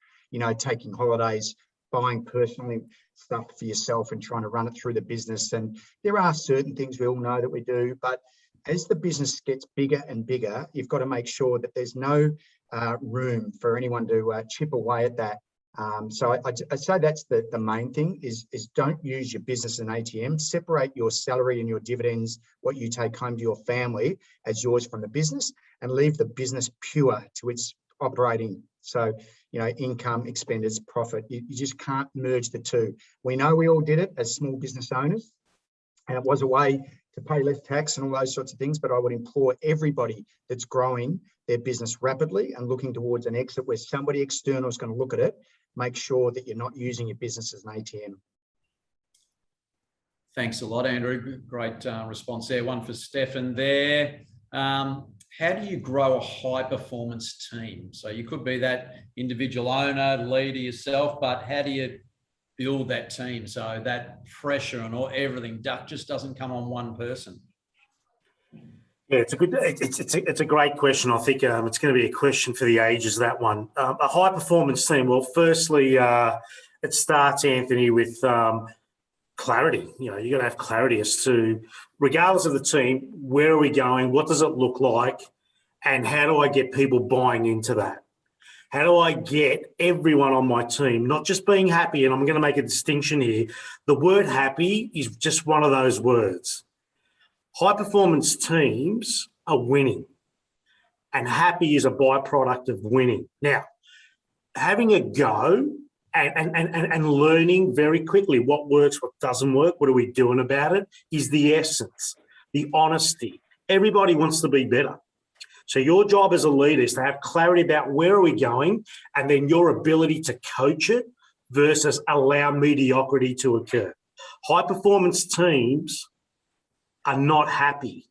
taking holidays, buying personally stuff for yourself and trying to run it through the business. And there are certain things we all know that we do, but as the business gets bigger and bigger, you've got to make sure that there's no room for anyone to chip away at that. So I'd say that's the main thing is don't use your business as an ATM. Separate your salary and your dividends, what you take home to your family, as yours from the business, and leave the business pure to its operating. So, income, expenditures, profit, you just can't merge the two. We know we all did it as small business owners, and it was a way to pay less tax and all those sorts of things. But I would implore everybody that's growing their business rapidly and looking towards an exit where somebody external is going to look at it, make sure that you're not using your business as an ATM. Thanks a lot, Andrew. Great response there. One for Stefan there. How do you grow a high-performance team? So you could be that individual owner, leader yourself, but how do you build that team so that pressure and everything just doesn't come on one person? Yeah, it's a great question. I think it's going to be a question for the ages, that one. A high-performance team. Well, firstly, it starts, Anthony, with clarity. You got to have clarity as to, regardless of the team, where are we going? What does it look like? And how do I get people buying into that? How do I get everyone on my team not just being happy? And I'm going to make a distinction here. The word happy is just one of those words. High-performance teams are winning, and happy is a byproduct of winning. Now, having a go and learning very quickly what works, what doesn't work, what are we doing about it, is the essence, the honesty. Everybody wants to be better. So your job as a leader is to have clarity about where are we going, and then your ability to coach it versus allow mediocrity to occur. High-performance teams are not happy.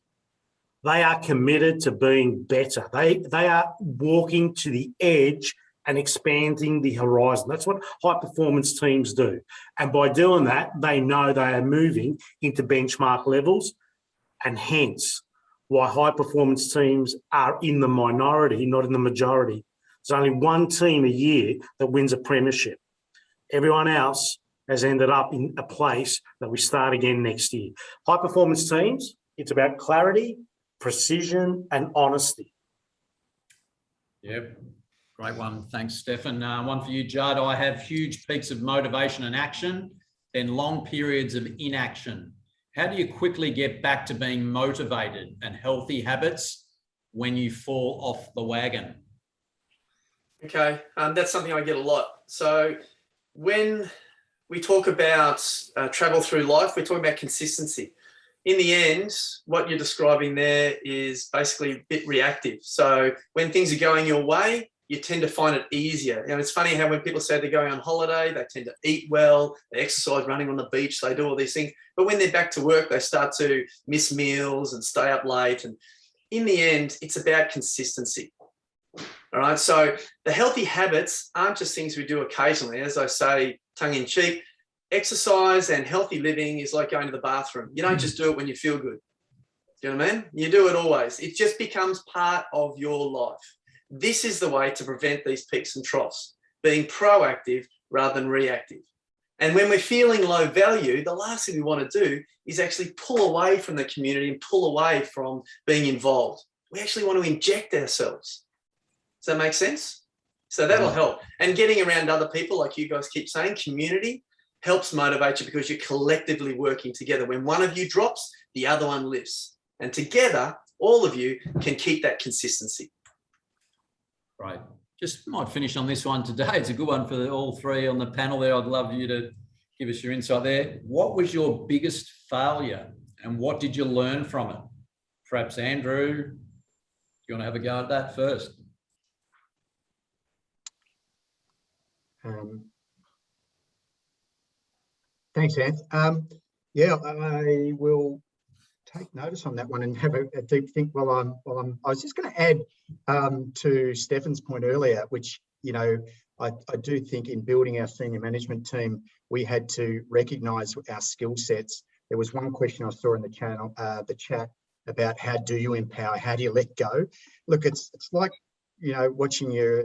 They are committed to being better. They are walking to the edge and expanding the horizon. That's what high-performance teams do. And by doing that, they know they are moving into benchmark levels, and hence why high-performance teams are in the minority, not in the majority. There's only one team a year that wins a premiership. Everyone else has ended up in a place that we start again next year. High-performance teams, it's about clarity, precision, and honesty. Yep. Great one. Thanks, Stefan. One for you, Judd. I have huge peaks of motivation and action, then long periods of inaction. How do you quickly get back to being motivated and healthy habits when you fall off the wagon? Okay, that's something I get a lot. So when we talk about travel through life, we're talking about consistency. In the end, what you're describing there is basically a bit reactive. So when things are going your way, you tend to find it easier. You know, it's funny how when people say they're going on holiday, they tend to eat well, they exercise, running on the beach, they do all these things. But when they're back to work, they start to miss meals and stay up late. And in the end, it's about consistency. All right. So the healthy habits aren't just things we do occasionally. As I say, tongue in cheek, exercise and healthy living is like going to the bathroom. You don't just do it when you feel good. Do you know what I mean? You do it always. It just becomes part of your life. This is the way to prevent these peaks and troughs, being proactive rather than reactive. And when we're feeling low value, the last thing we want to do is actually pull away from the community and pull away from being involved. We actually want to inject ourselves. Does that make sense? So that'll help. And getting around other people, like you guys keep saying, community helps motivate you because you're collectively working together. When one of you drops, the other one lifts. And together, all of you can keep that consistency. Right. Just might finish on this one today. It's a good one for all three on the panel there. I'd love you to give us your insight there. What was your biggest failure and what did you learn from it? Perhaps Andrew, do you want to have a go at that first? Thanks, Anth. Yeah, I will take notice on that one and have a deep think while I'm. I was just going to add to Stefan's point earlier, which, you know, I do think in building our senior management team, we had to recognise our skill sets. There was one question I saw in the chat about how do you empower? How do you let go? Look, it's like, you know, watching your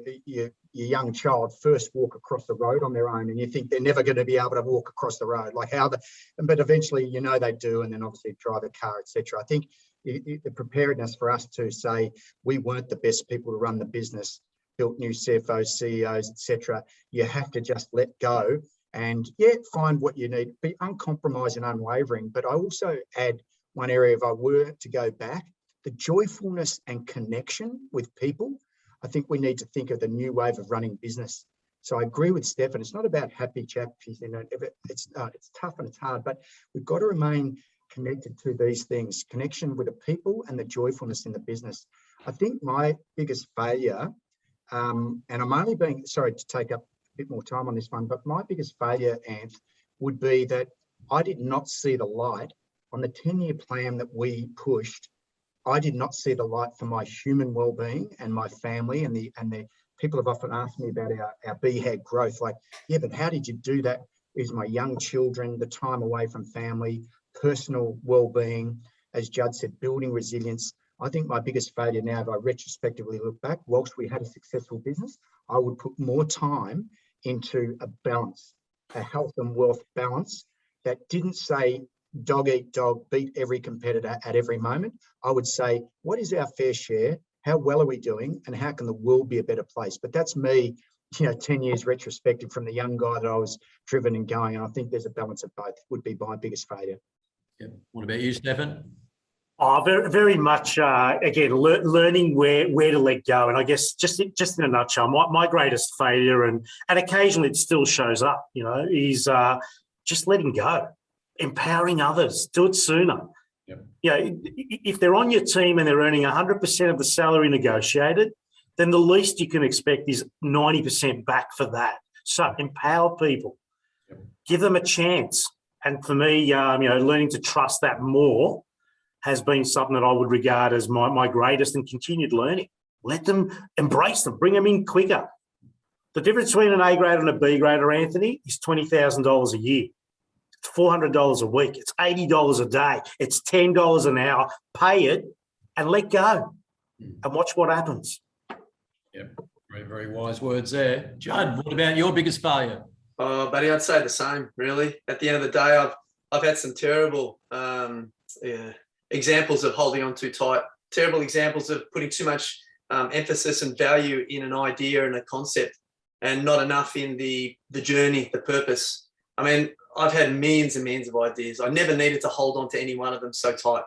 young child first walk across the road on their own, and you think they're never going to be able to walk across the road. Like but eventually, you know, they do, and then obviously drive a car, etc. I think the preparedness for us to say we weren't the best people to run the business, built new CFOs, CEOs, etc. You have to just let go and find what you need. Be uncompromising, unwavering. But I also add one area, if I were to go back, the joyfulness and connection with people. I think we need to think of the new wave of running business. So I agree with Stefan. It's not about happy chappies. You know, it's tough and it's hard, but we've got to remain connected to these things: connection with the people and the joyfulness in the business. I think my biggest failure, and I'm only sorry to take up a bit more time on this one, but my biggest failure, Anth, would be that I did not see the light on the 10-year plan that we pushed. I did not see the light for my human well-being and my family, and the people have often asked me about our BHAG growth. Like, yeah, but how did you do that? Is my young children, the time away from family, personal well-being, as Judd said, building resilience. I think my biggest failure now, if I retrospectively look back, whilst we had a successful business, I would put more time into a balance, a health and wealth balance that didn't say dog eat dog, beat every competitor at every moment. I would say, what is our fair share? How well are we doing? And how can the world be a better place? But that's me, 10 years retrospective from the young guy that I was driven and going. And I think there's a balance of both, would be my biggest failure. Yep. What about you, Stefan? Oh, very, very much, again, learning where to let go. And I guess just in a nutshell, my greatest failure, and occasionally it still shows up, is just letting go, empowering others, do it sooner. Yep. If they're on your team and they're earning 100% of the salary negotiated, then the least you can expect is 90% back for that. So empower people, Yep. Give them a chance. And for me, learning to trust that more has been something that I would regard as my greatest and continued learning. Let them embrace them, bring them in quicker. The difference between an A grader and a B grader, Anthony, is $20,000 a year. It's $400 a week. It's $80 a day. It's $10 an hour. Pay it and let go and watch what happens. Yep, very, very wise words there. Judd, what about your biggest failure? Oh, buddy, I'd say the same, really. At the end of the day, I've had some terrible examples of holding on too tight, terrible examples of putting too much emphasis and value in an idea and a concept and not enough in the journey, the purpose. I mean, I've had millions and millions of ideas. I never needed to hold on to any one of them so tight.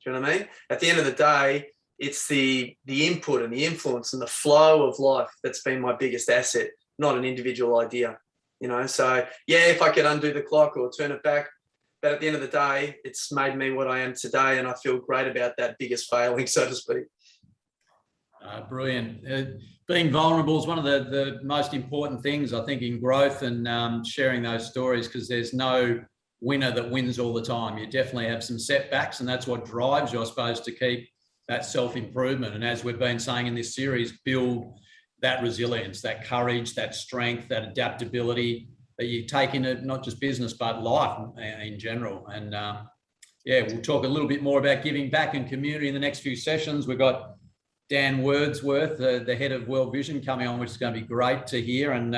Do you know what I mean? At the end of the day, it's the input and the influence and the flow of life that's been my biggest asset, not an individual idea. You know, so yeah, if I could undo the clock or turn it back, but at the end of the day, it's made me what I am today, and I feel great about that biggest failing, so to speak. Brilliant. Being vulnerable is one of the most important things, I think, in growth and sharing those stories, because there's no winner that wins all the time. You definitely have some setbacks, and that's what drives you, I suppose, to keep that self-improvement. And as we've been saying in this series, build that resilience, that courage, that strength, that adaptability that you take into not just business, but life in general. And yeah, we'll talk a little bit more about giving back and community in the next few sessions. We've got Dan Wordsworth, the head of World Vision, coming on, which is going to be great to hear, and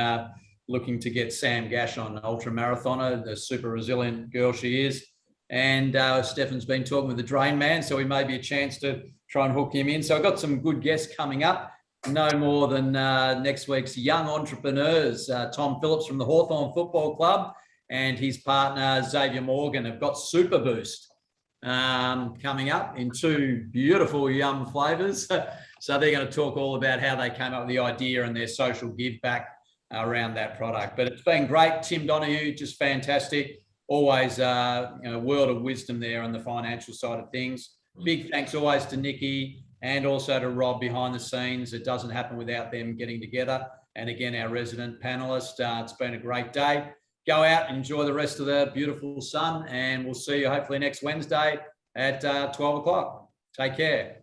looking to get Sam Gash on, ultra marathoner, the super resilient girl she is. And Stefan's been talking with the Drain Man, so we may be a chance to try and hook him in. So I've got some good guests coming up. No more than next week's young entrepreneurs, Tom Phillips from the Hawthorn Football Club and his partner Xavier Morgan have got Super Boost coming up in two beautiful yum flavours. So they're going to talk all about how they came up with the idea and their social give back around that product. But it's been great. Tim Donahue, just fantastic. Always a world of wisdom there on the financial side of things. Big thanks always to Nikki and also to Rob behind the scenes. It doesn't happen without them getting together. And again, our resident panelist, it's been a great day. Go out, enjoy the rest of the beautiful sun, and we'll see you hopefully next Wednesday at 12 o'clock. Take care.